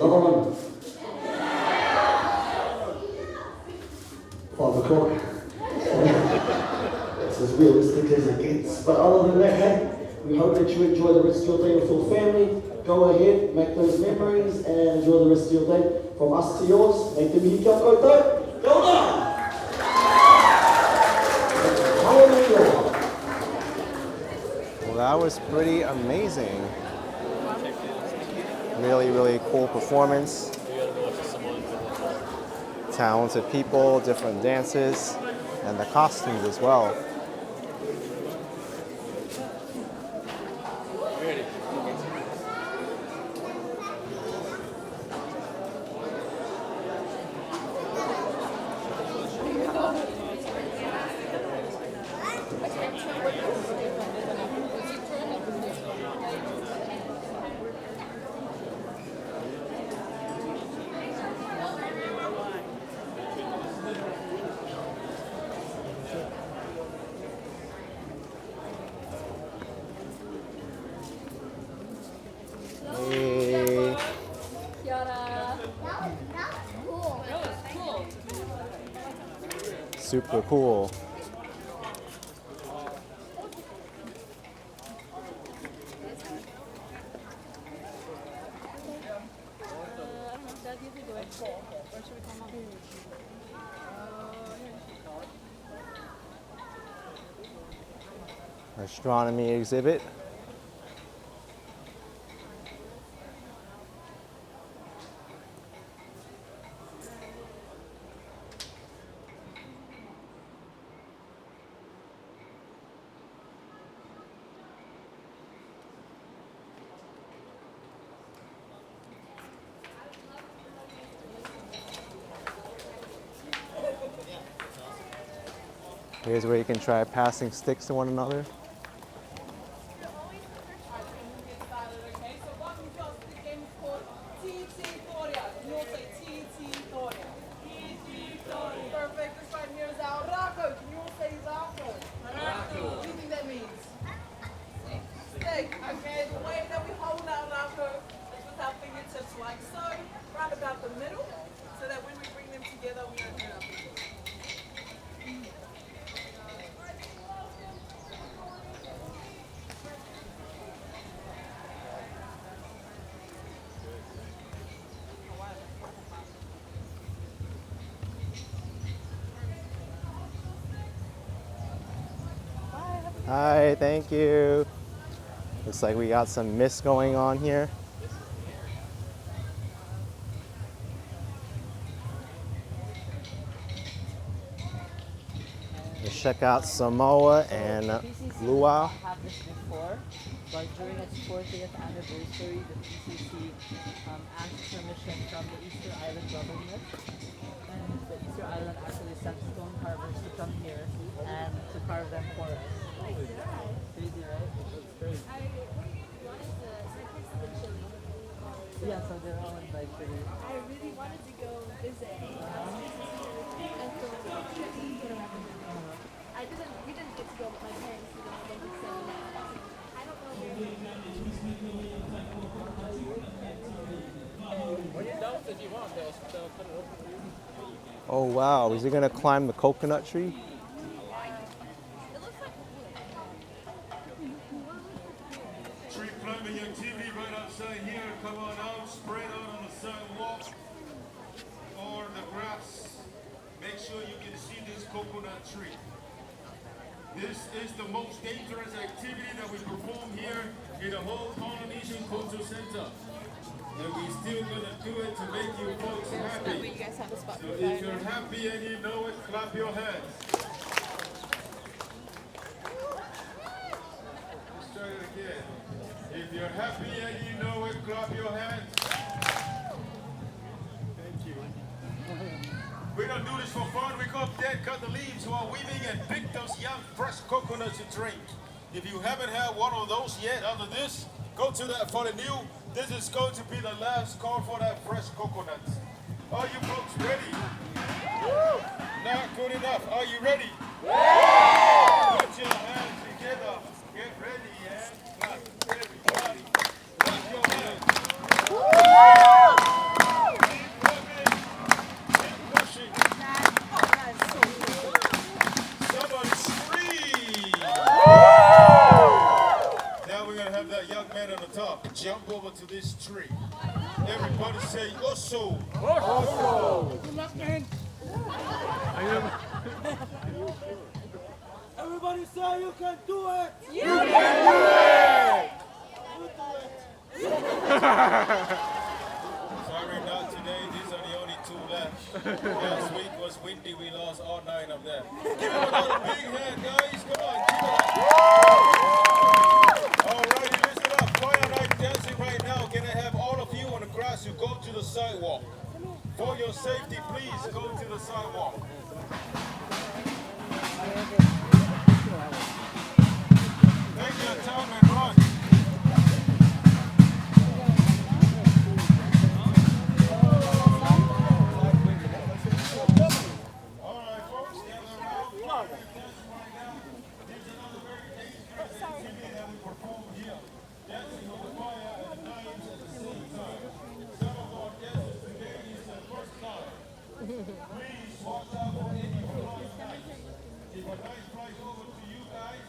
another one. 5 o'clock. It's as realistic as it gets. But other than that, hey, we hope that you enjoy the rest of your day with your family. Go ahead, make those memories, and enjoy the rest of your day. From us to yours, make them hiki up koutou. Kia ora! Well, that was pretty amazing. Really, really cool performance. Talented people, different dances, and the costumes as well. Super cool. Astronomy exhibit. Here's where you can try passing sticks to one another. Perfect. This right here is our rako. Can you all say rako? Rako. What do you think that means? Stick. Okay. The way that we hold our rako is with our fingertips like so, right about the middle, so that when we bring them together, we don't hurt our fingers. Hi, thank you. Looks like we got some mist going on here. Let's check out Samoa and luau. Had this before, but during its 40th anniversary, the PCC asked permission from the Easter Island government, and the Easter Island actually sent stone carvers to come here and to carve them for us. Crazy, right? That's crazy. Yeah, so they're all in like Chile. I really wanted to go visit. We didn't get to go, but my parents did. So I don't know. When you're done, if you want, they'll cut it open for you. Oh wow, is he gonna climb the coconut tree? Tree climbing activity right outside here. Come on out, spread out on the sidewalk or the grass. Make sure you can see this coconut tree. This is the most dangerous activity that we perform here in the whole Polynesian Cultural Center. And we're still gonna do it to make you folks happy. So if you're happy and you know it, clap your hands. Let's try it again. If you're happy and you know it, clap your hands. Thank you. We don't do this for fun. We go up there, cut the leaves while weaving and pick those young, fresh coconuts to drink. If you haven't had one of those yet after this, go to that for the new. This is going to be the last call for that fresh coconuts. Are you folks ready? Not good enough. Are you ready? Put your hands together. Get ready and clap. Everybody, clap your hands. jump over to this tree. Everybody say, Oso. Oso. Good luck, man. Everybody say you can do it. You can do it. You do it. Sorry, not today. These are the only 2 left. Last week was windy. We lost all 9 of them. Give them another big hand, guys. Come on, give it up. All righty, listen up. Fire night dancing right now. Can I have all of you on the grass? You go to the sidewalk. For your safety, please go to the sidewalk. Take your time and run. Please watch out for any flies. If a knife flies over to you guys,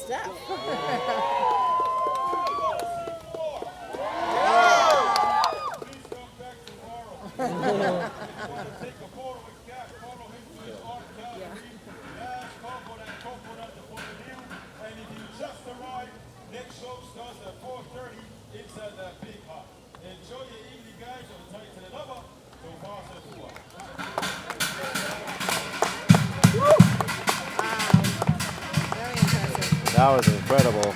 Steph. That was incredible.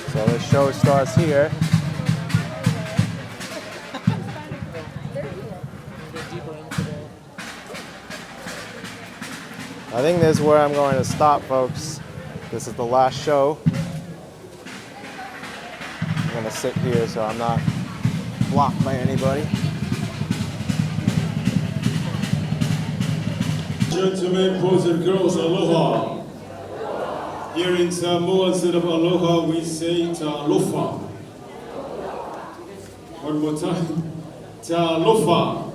So the show starts here. I think this is where I'm going to stop, folks. This is the last show. I'm going to sit here so I'm not blocked by anybody. Gentlemen, boys and girls, aloha. Here in Samoa, instead of aloha, we say talofa. One more time. Talofa.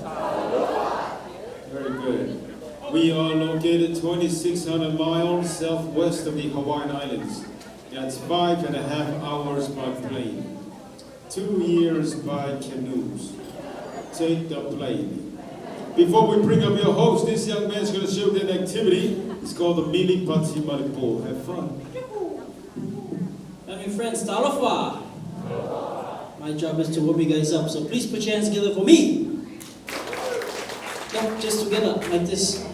Very good. We are located 2,600 miles southwest of the Hawaiian Islands. That's 5.5 hours by plane. 2 years by canoes. Take the plane. Before we bring up your host, this young man is going to show you an activity. It's called the Mili Pati Maripo. Have fun. And my friends, talofa. My job is to warm you guys up, so please put your hands together for me. Yep, just together, like this.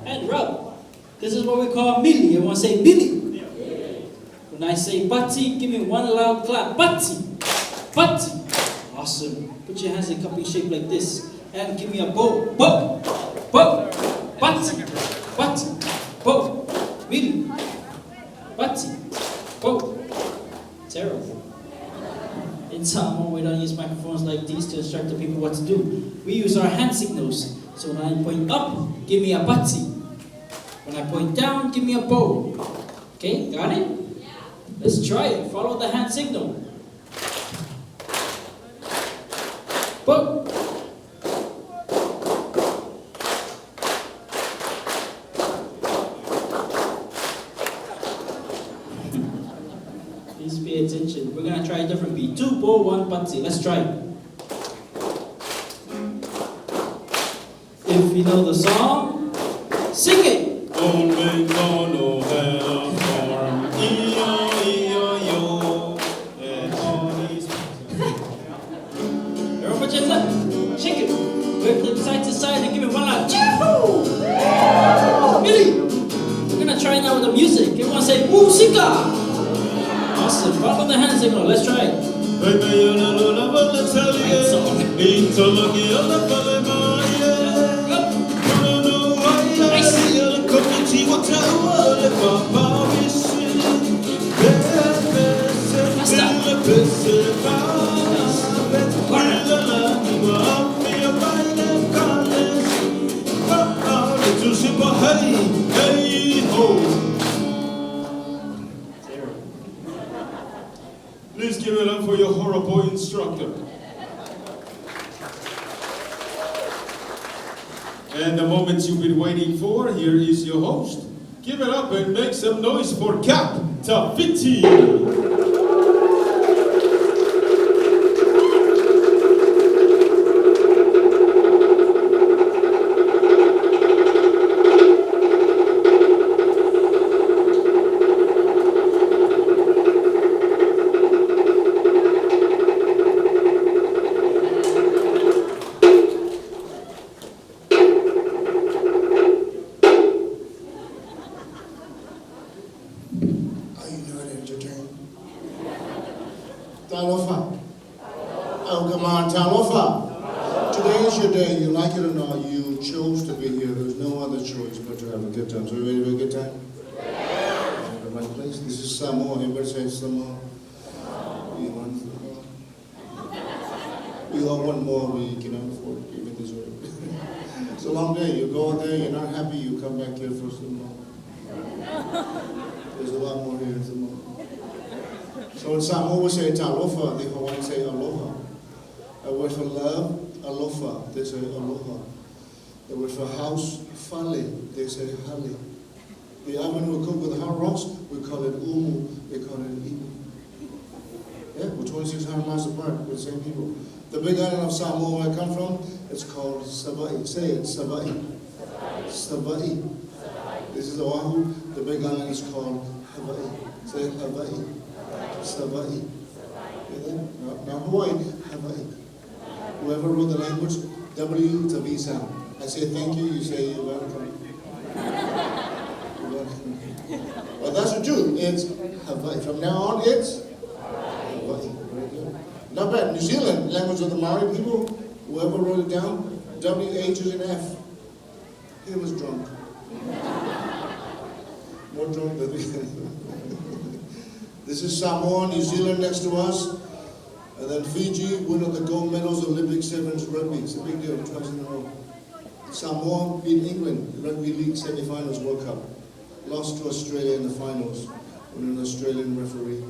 And rub. This is what we call mili. Everyone say mili. When I say pati, give me one loud clap. Pati. Pati. Awesome. Put your hands in cupping shape like this. And give me a bow. Bow. Bow. Pati. Pati. Bow. Mili. Pati. Bow. Terrible. In Samoa, we don't use microphones like these to instruct the people what to do. We use our hand signals. So when I point up, give me a pati. When I point down, give me a bow. Okay, got it? Let's try it. Follow the hand signal. Bow. Please pay attention. We're gonna try a different beat. 2 bow, 1 pati. Let's try it. If you know the song, sing it. Only mono had a form, E-O-E-O-Yo, and all these. Everyone put your hands up, shake it, wave it side to side and give it one loud Yahoo! Really? We're gonna try now with the music. Everyone say Musika! Awesome, follow the hand signal, let's try it. Please give it up for your horrible instructor. And the moment you've been waiting for, here is your host. Give it up and make some noise for Cap Tahiti. Talofa. Oh, come on, Talofa. Today is your day. You like it or not, you chose to be here. There's no other choice but to have a good time. So you ready for a good time? Yeah. The right place. This is Samoa. Everybody say Samoa. We want Samoa. We all want more. We cannot afford it. Even deserve it. It's a long day. You go there, you're not happy, you come back here for some more. There's a lot more here in Samoa. So in Samoa we say talofa, the Hawaiians say aloha. A word for love, alofa, they say aloha. The word for house, fale, they say hale. The oven we cook with hot rocks, we call it umu, they call it imu. Yeah, we're 2,600 miles apart, we're the same people. The big island of Samoa where I come from, it's called Savai. Say it, Savai. Savai. This is Oahu. The big island is called Hawaii. Say Hawaii. Savai. Now Hawaii, Hawaii. Whoever wrote the language, W is a V sound. I say thank you, you say you're welcome. Well, that's the truth. It's Hawaii. From now on, it's Hawaii. Very good. Not bad. New Zealand, language of the Maori people. Whoever wrote it down, W, H is an F. He was drunk. More drunk than we. This is Samoa, New Zealand next to us. And then Fiji, winner of the gold medals, Olympic sevens rugby. It's a big deal, twice in a row. Samoa beat England, Rugby League semi-finals World Cup. Lost to Australia in the finals with an Australian referee.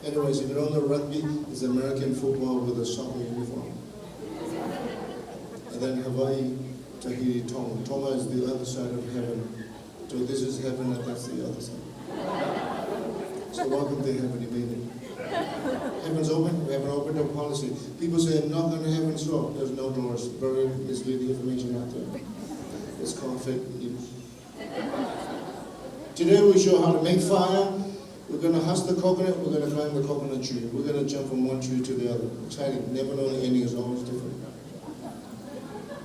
Anyways, if you don't know rugby, it's American football with a soccer uniform. And then Hawaii, Tahiti, Tonga. Tonga is the other side of heaven. So this is heaven and that's the other side. So welcome to heaven, you made it. Heaven's open, we have an open door policy. People say knock on heaven's door. There's no doors. Very misleading information out there. It's called fake news. Today we show how to make fire. We're going to husk the coconut, we're going to climb the coconut tree. We're going to jump from one tree to the other. Exciting, never know the ending is always different.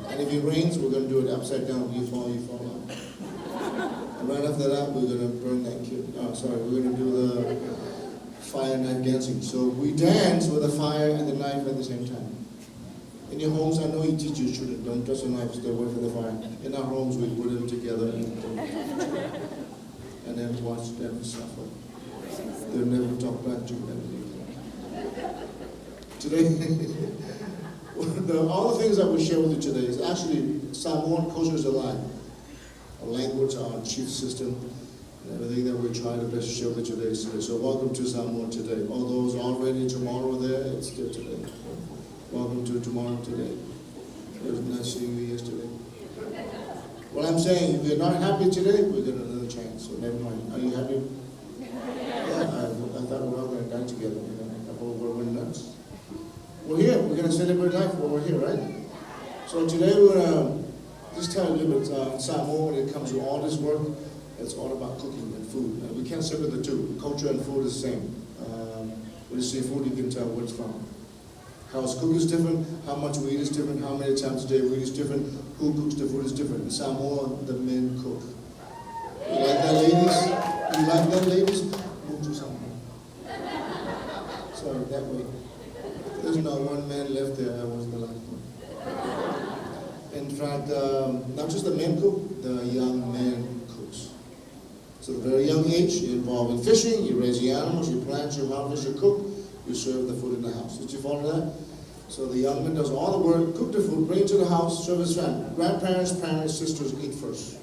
And if it rains, we're going to do it upside down. You fall out. And right after that, we're going to burn that kid. Oh, sorry, we're going to do the fire knife dancing. So we dance with the fire and the knife at the same time. In your homes, I know you teach your children, don't touch the knife, stay away from the fire. In our homes, we put them together and then watch them suffer. They'll never talk back to you. Today, all the things that we share with you today is actually Samoan culture is alive. Our language, our chief system, and everything that we try to best share with you today. So welcome to Samoa today. Although it's already tomorrow there, it's still today. Welcome to tomorrow today. It was nice seeing you yesterday. What I'm saying, if you're not happy today, we get another chance. So never mind. Are you happy? Yeah, I thought we were all going to die together. You know, I thought we're nuts. We're here. We're going to celebrate life while we're here, right? So today we're going to just tell you a little bit Samoa when it comes to all this work. It's all about cooking and food. And we can't separate the two. Culture and food is the same. When you say food, you can tell where it's from. How it's cooked is different, how much we eat is different, how many times a day we eat is different, who cooks the food is different. In Samoa, the men cook. You like that, ladies? You like that, ladies? Move to Samoa. Sorry, that way. There's not one man left there, I was the last one. In fact, not just the men cook, the young man cooks. So at a very young age, you're involved in fishing, you raise the animals, you plant, you harvest, you cook, you serve the food in the house. Did you follow that? So the young man does all the work, cook the food, bring it to the house, serve his family. Grandparents, parents, sisters eat first.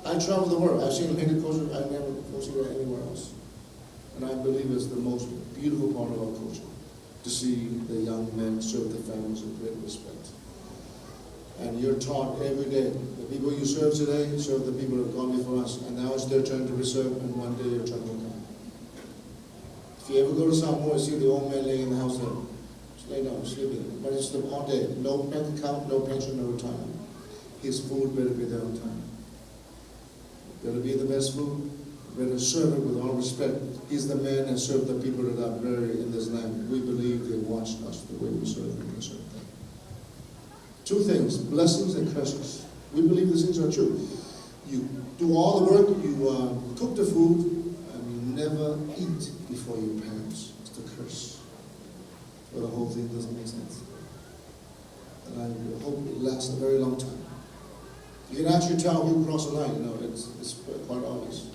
I travel the world. I've seen many cultures I never see that anywhere else. And I believe it's the most beautiful part of our culture, to see the young men serve their families with great respect. And you're taught every day. The people you serve today serve the people who have gone before us. And now it's their turn to be served, and one day your turn will come. If you ever go to Samoa and see the old man laying in the house there, just lay down, sleeping. But it's sleep all day. No bank account, no pension, no retirement. His food better be there on time. Better be the best food. Better serve it with all respect. He's the man that served the people that are buried in this land. We believe they watched us the way we serve them and serve them. Two things, blessings and curses. We believe these things are true. You do all the work, you cook the food, and you never eat before your parents. It's the curse. But the whole thing doesn't make sense. And I hope it lasts a very long time. You can actually tell who crossed the line. You know, it's quite obvious.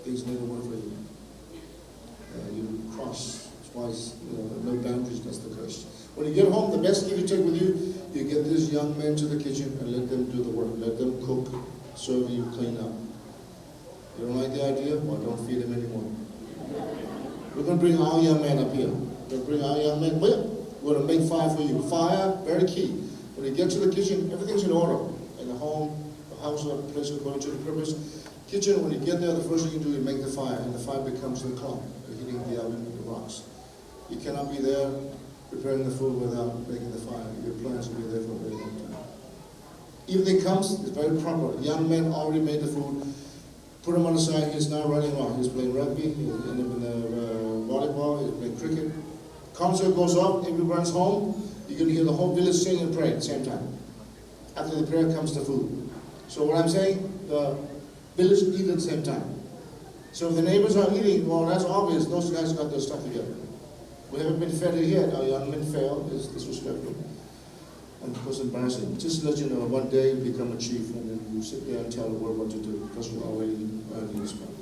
Things never work for you. You cross twice, no boundaries, that's the curse. When you get home, the best gift you take with you, you get these young men to the kitchen and let them do the work. Let them cook, serve you, clean up. You don't like the idea? Well, don't feed them anymore. We're going to bring our young men up here. We're going to bring our young men. We're going to make fire for you. Fire, very key. When you get to the kitchen, everything's in order. In the home, the house, or place according to the purpose. Kitchen, when you get there, the first thing you do is make the fire, and the fire becomes the clock, heating the oven and the rocks. You cannot be there preparing the food without making the fire. Your plants will be there for a very long time. Evening comes, it's very proper. Young men already made the food. Put him on the side, he's now running around. He's playing rugby, he's in the volleyball, he's playing cricket. Concert goes off, everyone's home. You can hear the whole village sing and pray at the same time. After the prayer comes the food. So what I'm saying, the village eat at the same time. So if the neighbors are eating, well, that's obvious, those guys got their stuff together. We haven't been fed it yet. Our young men fail, it's disrespectful. And of course embarrassing. Just to let you know, one day you become a chief and then you sit there and tell the world what to do because you're already earning this money.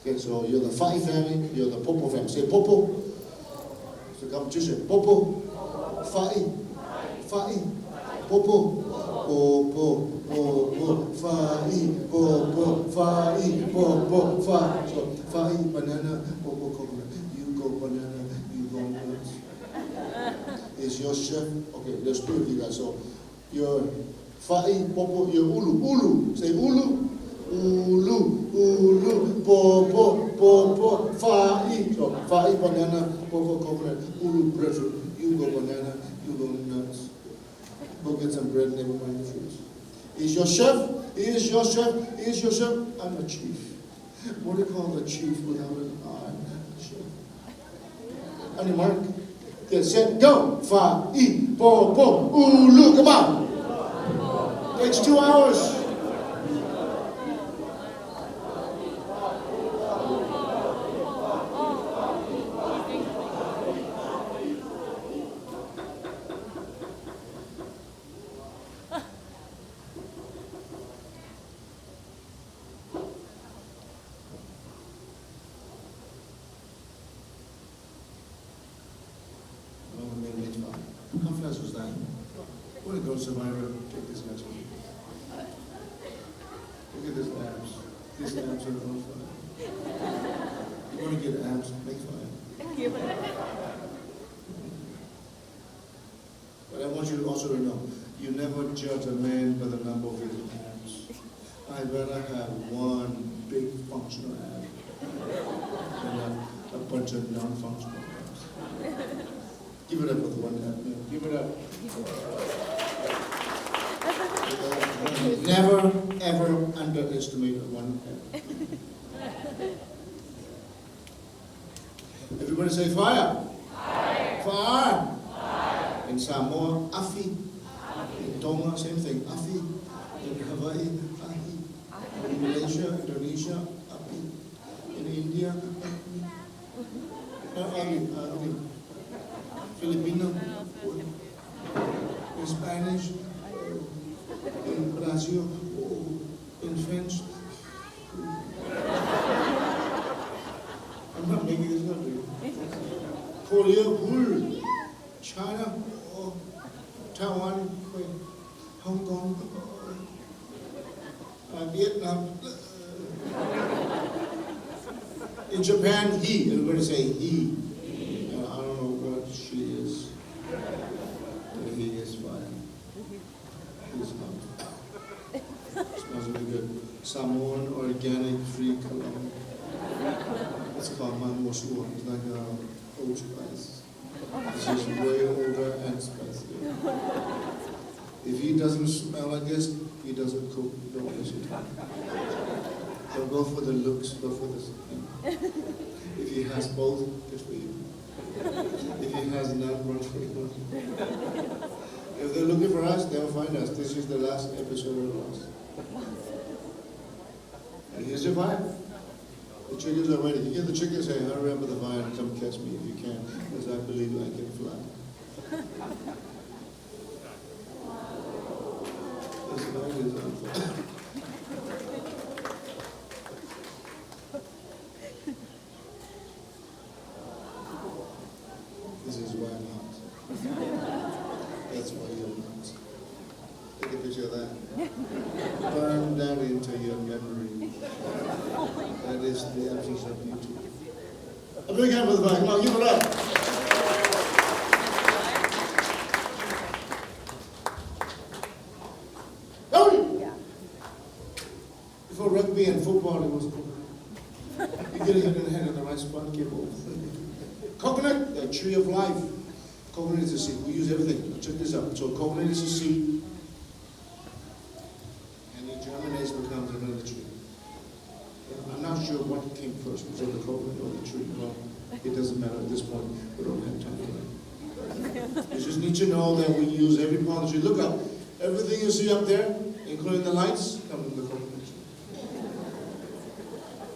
Okay, so you're the Fa'i family, you're the Popo family. Say Popo. It's a competition. Popo. Fa'i. Fa'i. Popo. Popo. Popo. Fa'i. Popo. Fa'i. Popo. Fa'i. So Fa'i, banana, Popo, coconut. You go banana, you go nuts. Is your chef? Okay, there's two of you guys. So you're Fa'i, Popo, you're Ulu. Ulu. Say Ulu. Ulu. Ulu. Popo. Popo. Fa'i. So Fa'i, banana, Popo, coconut. Ulu, breadfruit. You go banana, you go nuts. Go get some bread, never mind the fruits. Is your chef? Is your chef? Is your chef? I'm a chief. What do you call the chief without an I? Chef. On your mark. Get set, go. Fa'i, Popo, Ulu. Come on. Takes 2 hours. How fast was that? What a good survivor. Take this next one. Look at this abs. These abs are on fire. You want to get abs, make fire. But I want you also to know, you never judge a man by the number of his abs. I'd rather have one big functional ab than a bunch of non-functional abs. Give it up with one ab, man. Give it up. Never, ever underestimate one ab. Everybody say fire. Fire. Fire. Fire. In Samoa, afi. In Tonga, same thing, afi. In Hawaii, afi. In Malaysia, Indonesia, afi. In India, afi. Filipino, in Spanish, in Brazil, in French. I'm not making this up to you. Korea, China, Taiwan, Hong Kong, Vietnam. In Japan, he. Everybody say he. I don't know what she is. But he is fine. He's not. Smells really good. Samoan organic free cologne. It's called Manmosua. It's like old spice. This is way older and spicier. If he doesn't smell like this, he doesn't cook. Don't waste your time. So go for the looks, go for this. If he has both, good for you. If he has none, run for him. If they're looking for us, they'll find us. This is the last episode of us. And here's your vibe. The chickens are ready. You hear the chickens say, hurry up with the vine and come catch me if you can, because I believe I can fly. This vine is on fire. This is why I'm hot. That's why you're hot. Take a picture of that. Burn that into your memory. That is the absence of beauty. A big hand for the back. Come on, give it up. rugby and football, it was coconut. You get it in the head in the right spot, get both. Coconut, the tree of life. Coconut is a seed. We use everything. Check this out. So coconut is a seed, and it germinates, becomes another tree. I'm not sure what came first, was it the coconut or the tree? Well, it doesn't matter at this point. We don't have time for that. You just need to know that we use every part of the tree. Look up. Everything you see up there, including the lights, comes from the coconut tree.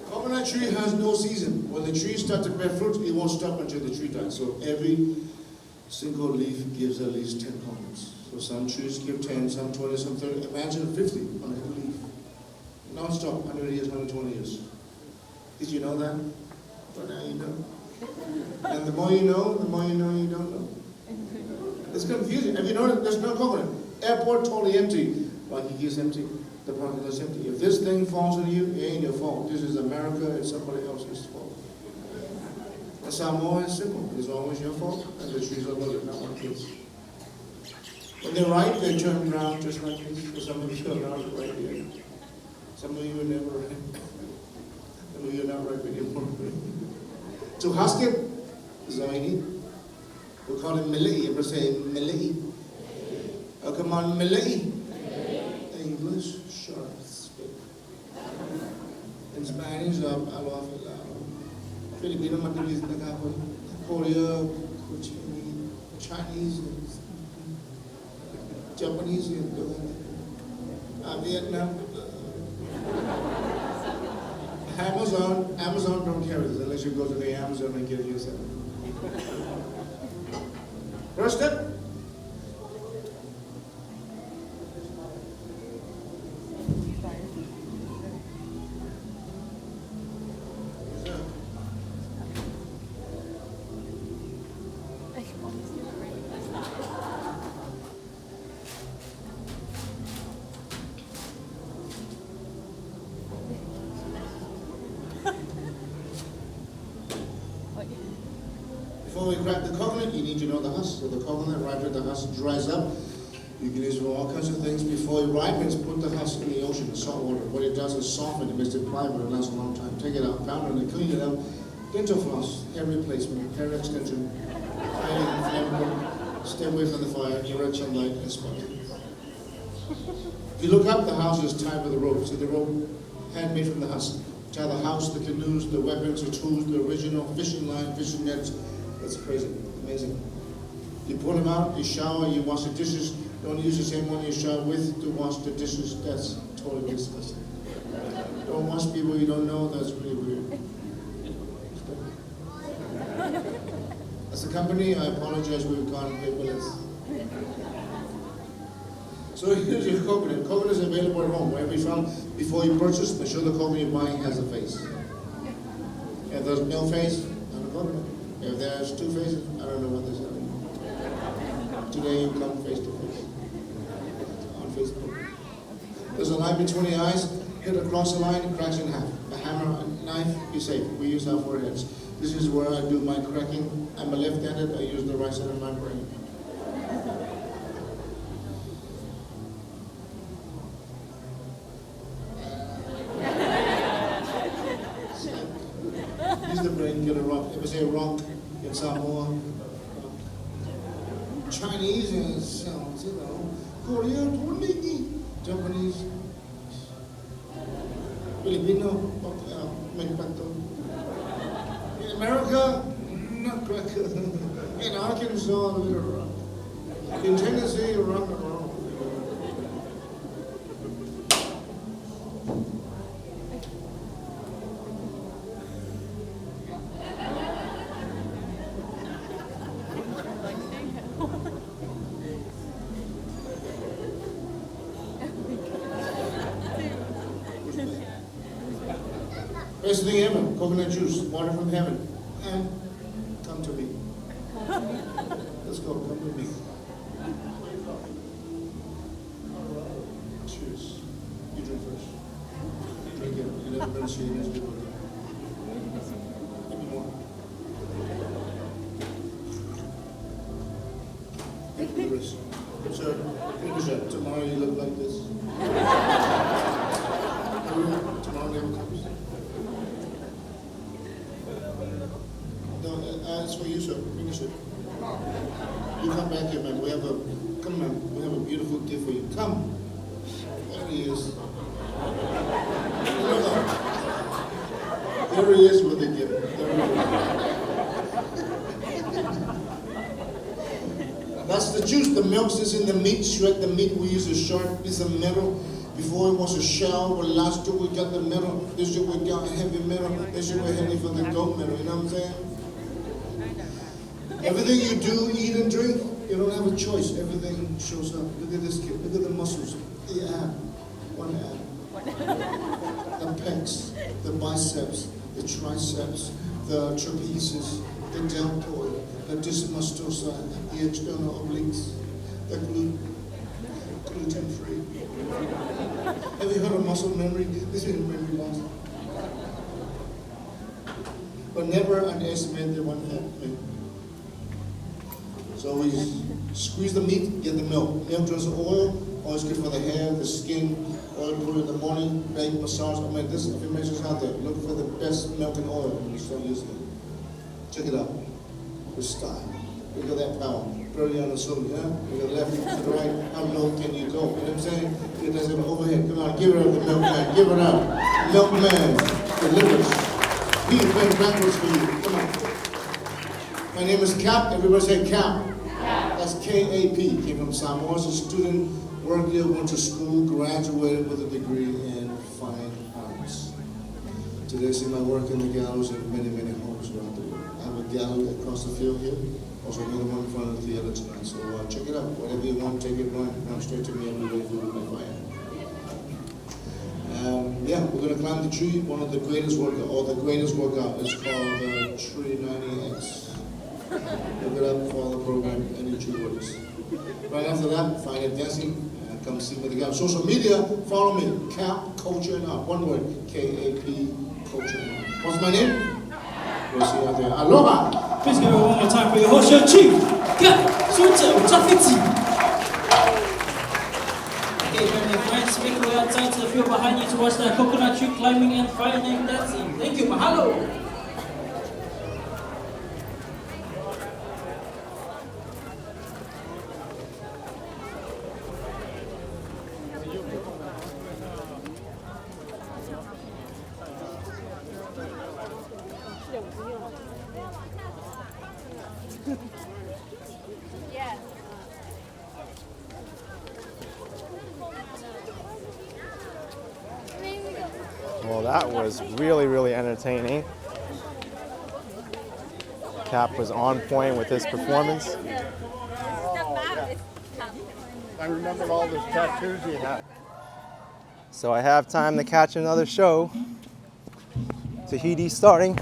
Coconut tree has no season. When the tree starts to bear fruit, it won't stop until the tree dies. So every single leaf gives at least 10 coconuts. So some trees give 10, some 20, some 30. Imagine 50 on every leaf. Non-stop, 100 years, 120 years. Did you know that? But now you know. And the more you know you don't know. It's confusing. Have you noticed there's no coconut? Airport totally empty. Waikiki is empty. The parking lot is empty. If this thing falls on you, it ain't your fault. This is America, it's somebody else's fault. The Samoa is simple. It's always your fault, and the trees are loaded, not one piece. When they ripe, they turn around just like this. For some of you are not right here. Some of you are never ripe. Some of you are not ripe anymore. To husk it is all you need. We call it milei. Ever say milei? Oh, come on, milei. English, sure. In Spanish, aloha filao. Filipino, Matalis, Nagapo, Korea, Chinese, Japanese, Vietnam. Amazon don't carry this unless you go to the Amazon and get it yourself. First step. Before we crack the coconut, you need to know the husk. So the coconut, right after the husk dries up, you can use it for all kinds of things. Before it ripens, put the husk in the ocean, the salt water. What it does is soften it, makes it pliable, it lasts a long time. Take it out, pound it, and clean it up. Dental floss, hair replacement, hair extension, highly inflammable, stay away from the fire, direct sunlight, and spot. If you look up, the house is tied with a rope. See the rope, handmade from the husk. Tie the house, the canoes, the weapons, the tools, the original fishing line, fishing nets. That's crazy, amazing. You pull them out, you shower, you wash the dishes. Don't use the same one you shower with to wash the dishes. That's totally disgusting. Don't wash people you don't know. That's really weird. As a company, I apologize, we've gone paperless. So here's your coconut. Coconut is available at home. Wherever you found, before you purchase, make sure the coconut you're buying has a face. If there's no face, not a coconut. If there's two faces, I don't know what this is. Today you come face to face on Facebook. There's a line between the eyes. Hit across the line, it cracks in half. A hammer, a knife, you're safe. We use our foreheads. This is where I do my cracking. I'm a left-handed. I use the right side of my brain. Use the brain, get a rock. Ever say rock in Samoa? Chinese sounds, you know. Korea, Japanese, Filipino, Megpato. In America, nutcracker. In Arkansas, a little rock. In Tennessee, rock and roll. Best thing ever, coconut juice, water from heaven. And come to me. Let's go, come to me. Cheers. You drink first. Drink it. You never been seeing this before. Give me more. Take the wrist. Sir, finish up. Tomorrow you look like this. Tomorrow That's for you, sir. Finish it. You come back here, man. Come, man. We have a beautiful gift for you. Come. There he is. There he is with the gift. That's the juice. The milk is in the meat. Shred the meat. We use a sharp piece of metal. Before it was a shell, but last year we got the metal. This year we got heavy metal. This year we're heading for the goat metal. You know what I'm saying? Everything you do, eat and drink, you don't have a choice. Everything shows up. Look at this kid. Look at the muscles. The ab. One ab. The pecs, the biceps, the triceps, the trapezius, the deltoid, the dismastosa, the external obliques, the gluten free. Have you heard of muscle memory? This is memory loss. But never underestimate the one ab. So we squeeze the meat, get the milk. Milk turns to oil. Oil is good for the hair, the skin. Oil put in the morning, bake, massage. I mean, this information is out there. Look for the best milk and oil and you start using it. Check it out. With style. Look at that power. Very on the soul, yeah? Look at the left to the right. How low can you go? You know what I'm saying? It does it overhead. Come on, give it up, the milkman. Give it up. Milkman delivers. He's been backwards for you. Come on. My name is Cap. Everybody say Cap. That's K-A-P. Came from Samoa as a student, worked there, went to school, graduated with a degree in fine arts. Today I see my work in the gallows in many, many homes around the world. I have a gallery across the field here, also another one in front of the theater tonight. So check it out. Whatever you want, take it, run straight to me. I'll be ready for you if I am. Yeah, we're going to climb the tree. One of the greatest workout, or the greatest workout, is called the Tree 90X. Look it up, follow the program, any true words. Right after that, find it dancing, and come see me again. Social media, follow me, Cap Culture and Art. One word, K-A-P, Culture and Art. What's my name? We'll see you out there. Aloha! Please give it one more time for your host, your chief, Cap Tahiti. Okay, family and friends, make your way outside to the field behind you to watch that coconut tree climbing and fire name dancing. Thank you, mahalo! Well, that was really, really entertaining. Cap was on point with his performance. I remembered all those tattoos he had. So I have time to catch another show. Tahiti starting.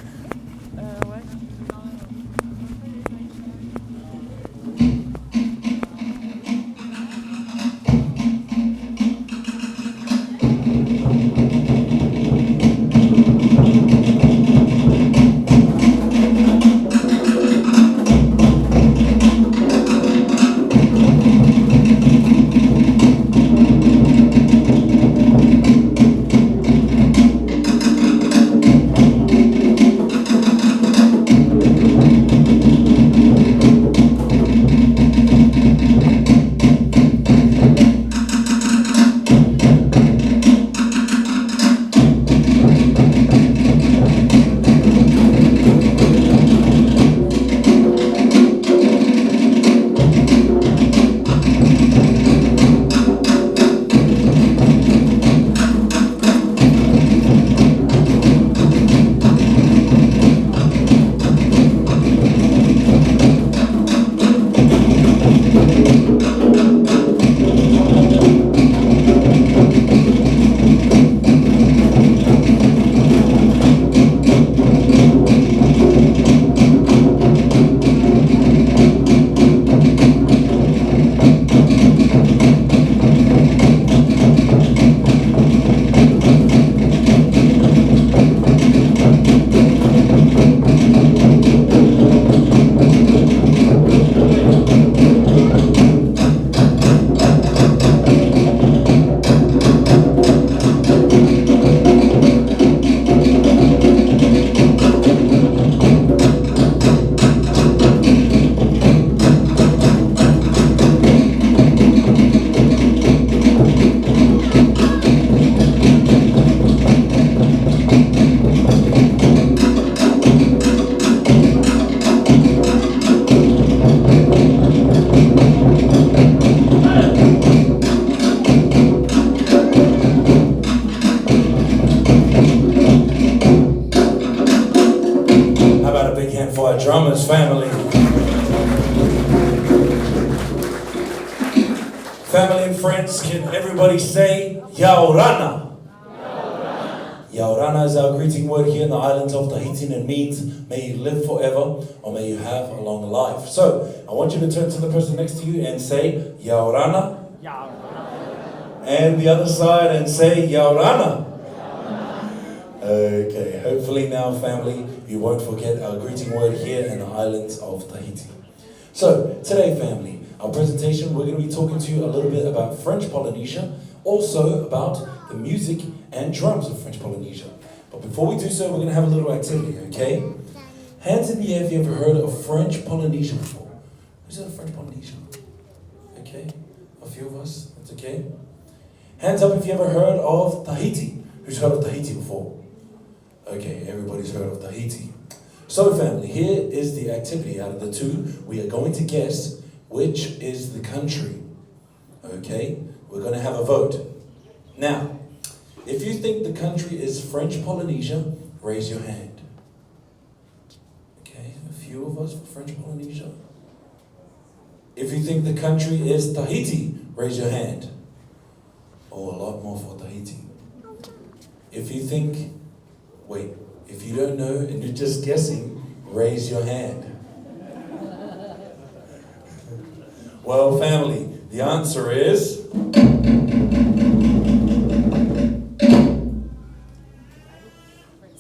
drummers, family. Family and friends, can everybody say Yaorana? Yaorana is our greeting word here in the islands of Tahiti, and it means may you live forever or may you have a long life. So I want you to turn to the person next to you and say Yaorana. And the other side and say Yaorana. Okay, hopefully now, family, you won't forget our greeting word here in the islands of Tahiti. So today, family, our presentation, we're going to be talking to you a little bit about French Polynesia, also about the music and drums of French Polynesia. But before we do so, we're going to have a little activity, okay? Hands in the air if you ever heard of French Polynesia before. Who's heard of French Polynesia? Okay, a few of us, that's okay. Hands up if you ever heard of Tahiti. Who's heard of Tahiti before? Okay, everybody's heard of Tahiti. So family, here is the activity. Out of the two, we are going to guess which is the country. Okay, we're going to have a vote. Now, if you think the country is French Polynesia, raise your hand. Okay, a few of us for French Polynesia. If you think the country is Tahiti, raise your hand. Oh, a lot more for Tahiti. If you think, wait, if you don't know and you're just guessing, raise your hand. Well, family, the answer is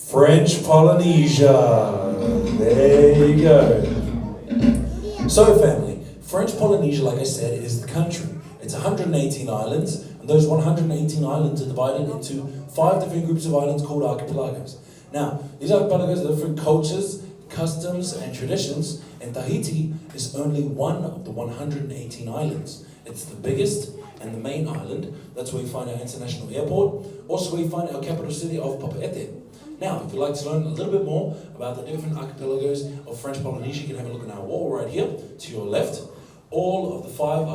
French Polynesia. There you go. So, family, French Polynesia, like I said, is the country. It's 118 islands, and those 118 islands are divided into 5 different groups of islands called archipelagos. Now, these archipelagos are different cultures, customs, and traditions, and Tahiti is only one of the 118 islands. It's the biggest and the main island. That's where we find our international airport. Also, we find our capital city of Papeete. Now, if you'd like to learn a little bit more about the different archipelagos of French Polynesia, you can have a look on our wall right here to your left. All of the 5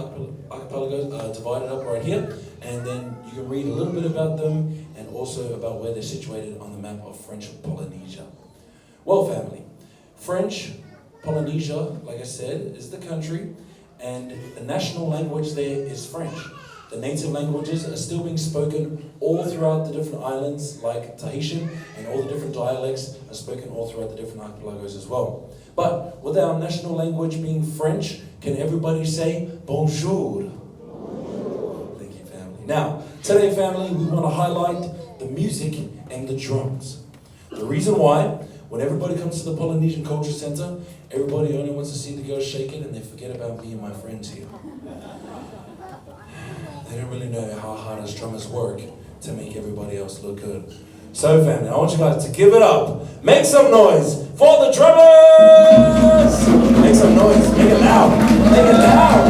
archipelagos are divided up right here, and then you can read a little bit about them and also about where they're situated on the map of French Polynesia. Well, family, French Polynesia, like I said, is the country, and the national language there is French. The native languages are still being spoken all throughout the different islands, like Tahitian, and all the different dialects are spoken all throughout the different archipelagos as well. But with our national language being French, can everybody say bonjour? Bonjour. Thank you, family. Now, today, family, we want to highlight the music and the drums. The reason why, when everybody comes to the Polynesian Cultural Center, everybody only wants to see the girls shaking and they forget about me and my friends here. They don't really know how hard us drummers work to make everybody else look good. So, family, I want you guys to give it up. Make some noise for the drummers! Make some noise. Make it loud. Make it loud.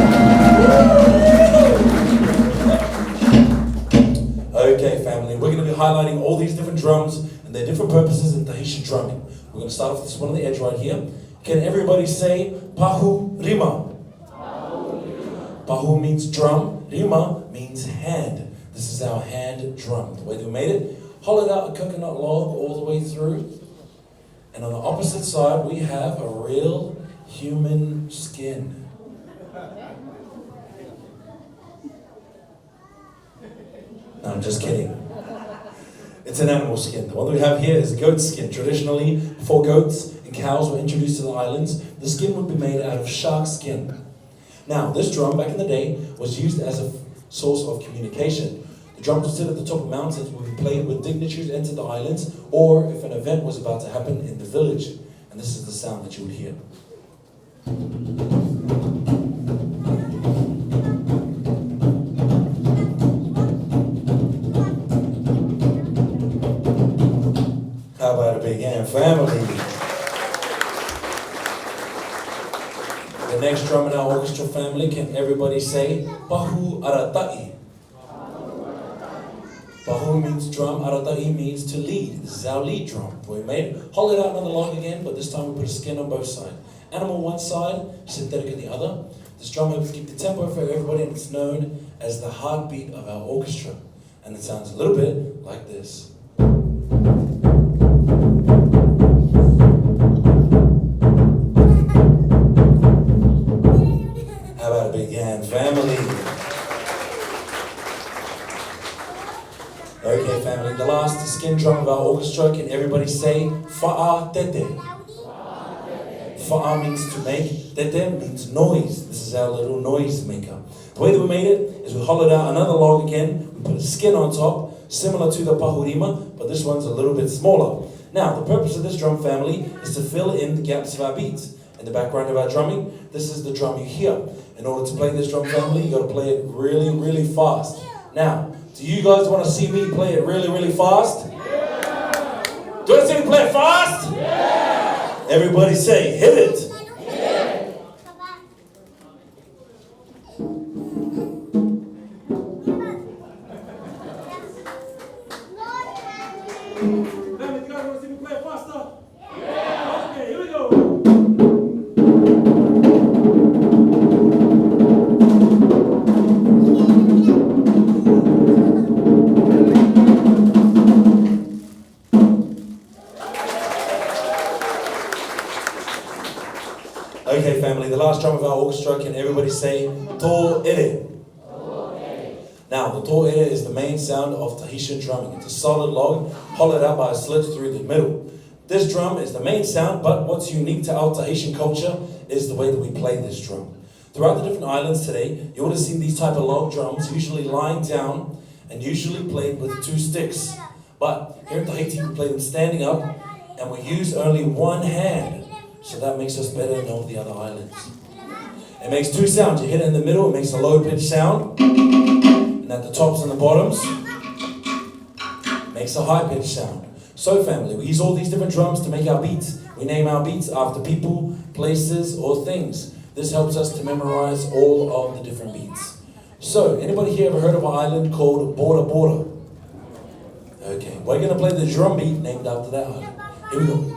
Okay, family, we're going to be highlighting all these different drums and their different purposes in Tahitian drumming. We're going to start off with this one on the edge right here. Can everybody say Pahu Rima? Pahu means drum. Rima means hand. This is our hand drum. The way that we made it, hollowed out a coconut log all the way through. And on the opposite side, we have a real human skin. No, I'm just kidding. It's an animal skin. The one that we have here is goat skin. Traditionally, before goats and cows were introduced to the islands, the skin would be made out of shark skin. Now, this drum, back in the day, was used as a source of communication. The drums would sit at the top of mountains, would be played when dignitaries entered the islands, or if an event was about to happen in the village. And this is the sound that you would hear. How about a big hand, family? The next drum in our orchestra, family, can everybody say Pahu Aratai? Pahu means drum, Aratai means to lead. This is our lead drum. We made it, haul it out on the log again, but this time we put a skin on both sides. Animal one side, synthetic on the other. This drum helps keep the tempo for everybody, and it's known as the heartbeat of our orchestra. And it sounds a little bit like this. Okay, family, the last skin drum of our orchestra. Can everybody say fa'a tete? Fa'a means to make, tete means noise. This is our little noise maker. The way that we made it is we hollowed out another log again, we put a skin on top, similar to the pahurima, but this one's a little bit smaller. Now, the purpose of this drum family is to fill in the gaps of our beats. In the background of our drumming, this is the drum you hear. In order to play this drum family, you got to play it really, really fast. Now, do you guys want to see me play it really, really fast? Yeah. Do you want to see me play it fast? Yeah. Everybody say, hit it. Hit it. Family, you guys want to see me play it faster? Yeah. Okay, here we go. Okay, family, the last drum of our orchestra, can everybody say tō ere? Now, the tō ere is the main sound of Tahitian drumming. It's a solid log, hollowed out by a slit through the middle. This drum is the main sound, but what's unique to our Tahitian culture is the way that we play this drum. Throughout the different islands today, you would have seen these type of log drums, usually lying down and usually played with 2 sticks. But here in Tahiti, we play them standing up, and we use only one hand. So that makes us better than all the other islands. It makes 2 sounds. You hit it in the middle, it makes a low pitched sound. And at the tops and the bottoms, it makes a high pitched sound. So family, we use all these different drums to make our beats. We name our beats after people, places, or things. This helps us to memorize all of the different beats. So, anybody here ever heard of an island called Border Border? Okay, we're going to play the drum beat named after that island. Here we go.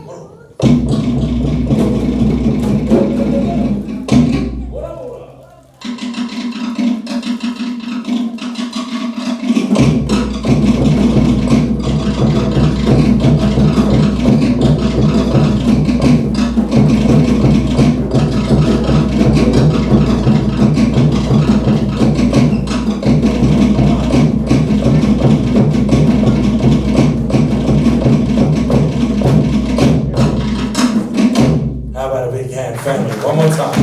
Family, one more time.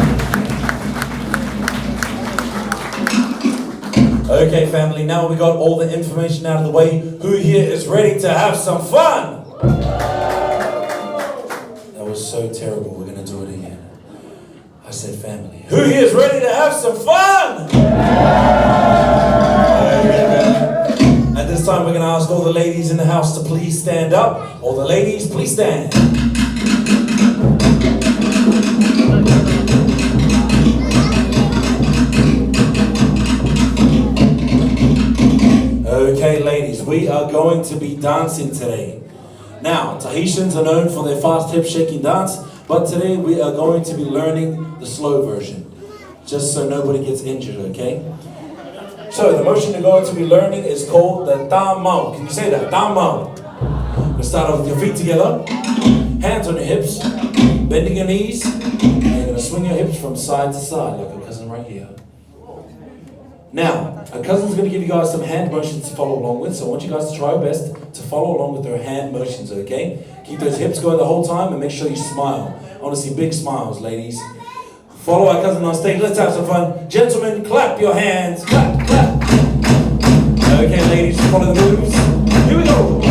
Okay, family, now we got all the information out of the way. Who here is ready to have some fun? That was so terrible. We're going to do it again. I said family. Who here is ready to have some fun? At this time, we're going to ask all the ladies in the house to please stand up. All the ladies, please stand. Okay, ladies, we are going to be dancing today. Now, Tahitians are known for their fast hip-shaking dance, but today we are going to be learning the slow version, just so nobody gets injured, okay? So, the motion you're going to be learning is called the tamau. Can you say that? Tamau. We'll start off with your feet together, hands on your hips, bending your knees, and you're going to swing your hips from side to side, like a cousin right here. Now, our cousin's going to give you guys some hand motions to follow along with, so I want you guys to try your best to follow along with their hand motions, okay? Keep those hips going the whole time and make sure you smile. I want to see big smiles, ladies. Follow our cousin on stage. Let's have some fun. Gentlemen, clap your hands. Clap, clap. Okay, ladies, follow the moves. Here we go.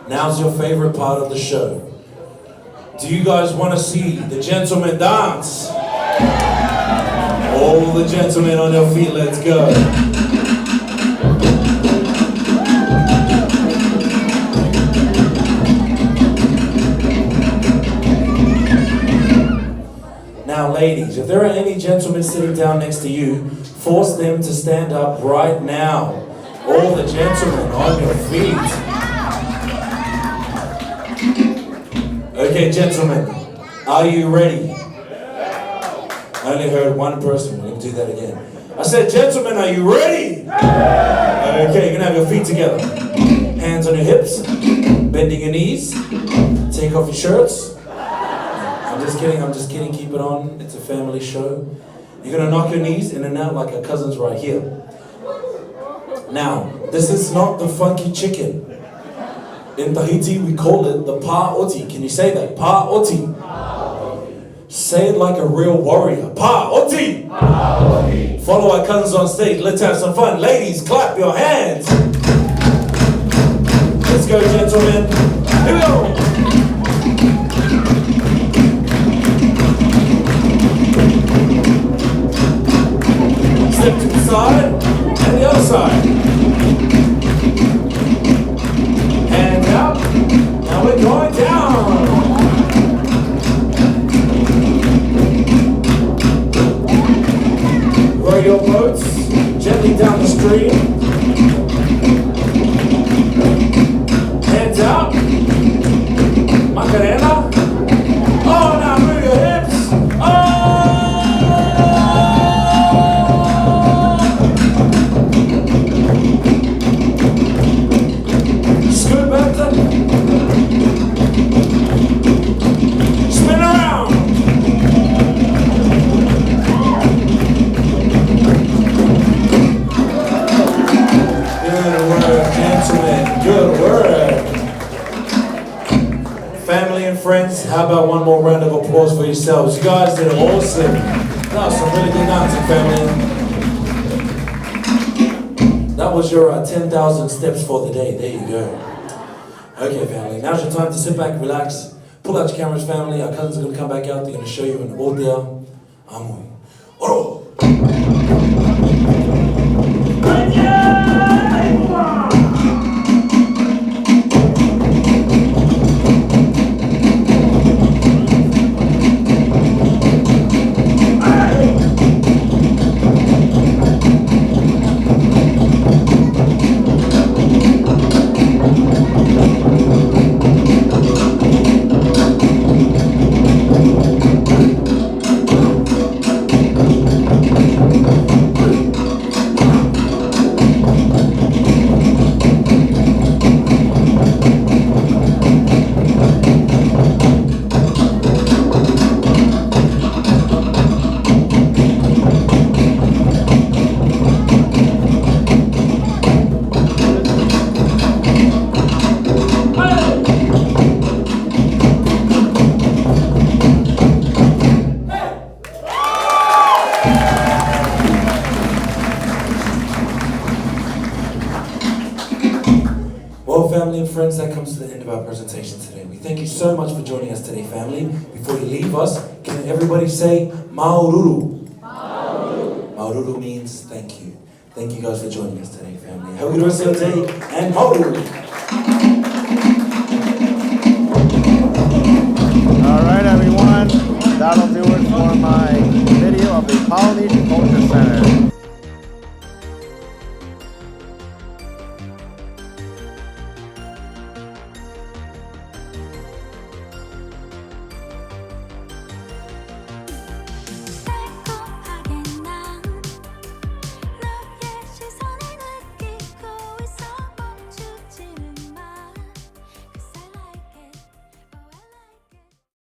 Now's your favorite part of the show. Do you guys want to see the gentlemen dance? All the gentlemen on your feet, let's go. if there are any gentlemen sitting down next to you, force them to stand up right now. All the gentlemen on your feet. Okay, gentlemen, are you ready? I only heard one person. Let me do that again. I said, gentlemen, are you ready? Okay, you're gonna have your feet together. Hands on your hips, bending your knees. Take off your shirts. I'm just kidding, keep it on. It's a family show. You're gonna knock your knees in and out like our cousins right here. Now, this is not the funky chicken. In Tahiti, we call it the pa'oti. Can you say that? Pa'oti. Say it like a real warrior. Pa'oti. Follow our cousins on stage. Let's have some fun. Ladies, clap your hands. Let's go, gentlemen. Here we go. Step to the side and the other side. Hands up. Now we're going down. Row your boats gently down the stream. Hands out. Macarena. Oh, now move your hips. Oh! Scoot back. Spin around. Good work, gentlemen. Good work. Family and friends, how about one more round of applause for yourselves? You guys did awesome. That was some really good dancing, family. That was your 10,000 steps for the day. There you go. Okay, family. Now's your time to sit back, relax. Pull out your cameras, family. Our cousins are going to come back out. They're going to show you an Aotearoa. Oro! Family and friends, that comes to the end of our presentation today. We thank you so much for joining us today, family. Before you leave us, can everybody say Maururu? Maururu. Maururu means thank you. Thank you guys for joining us today, family. Have a good rest of your day, and Maururu. All right, everyone. That'll do it for my video of the Polynesian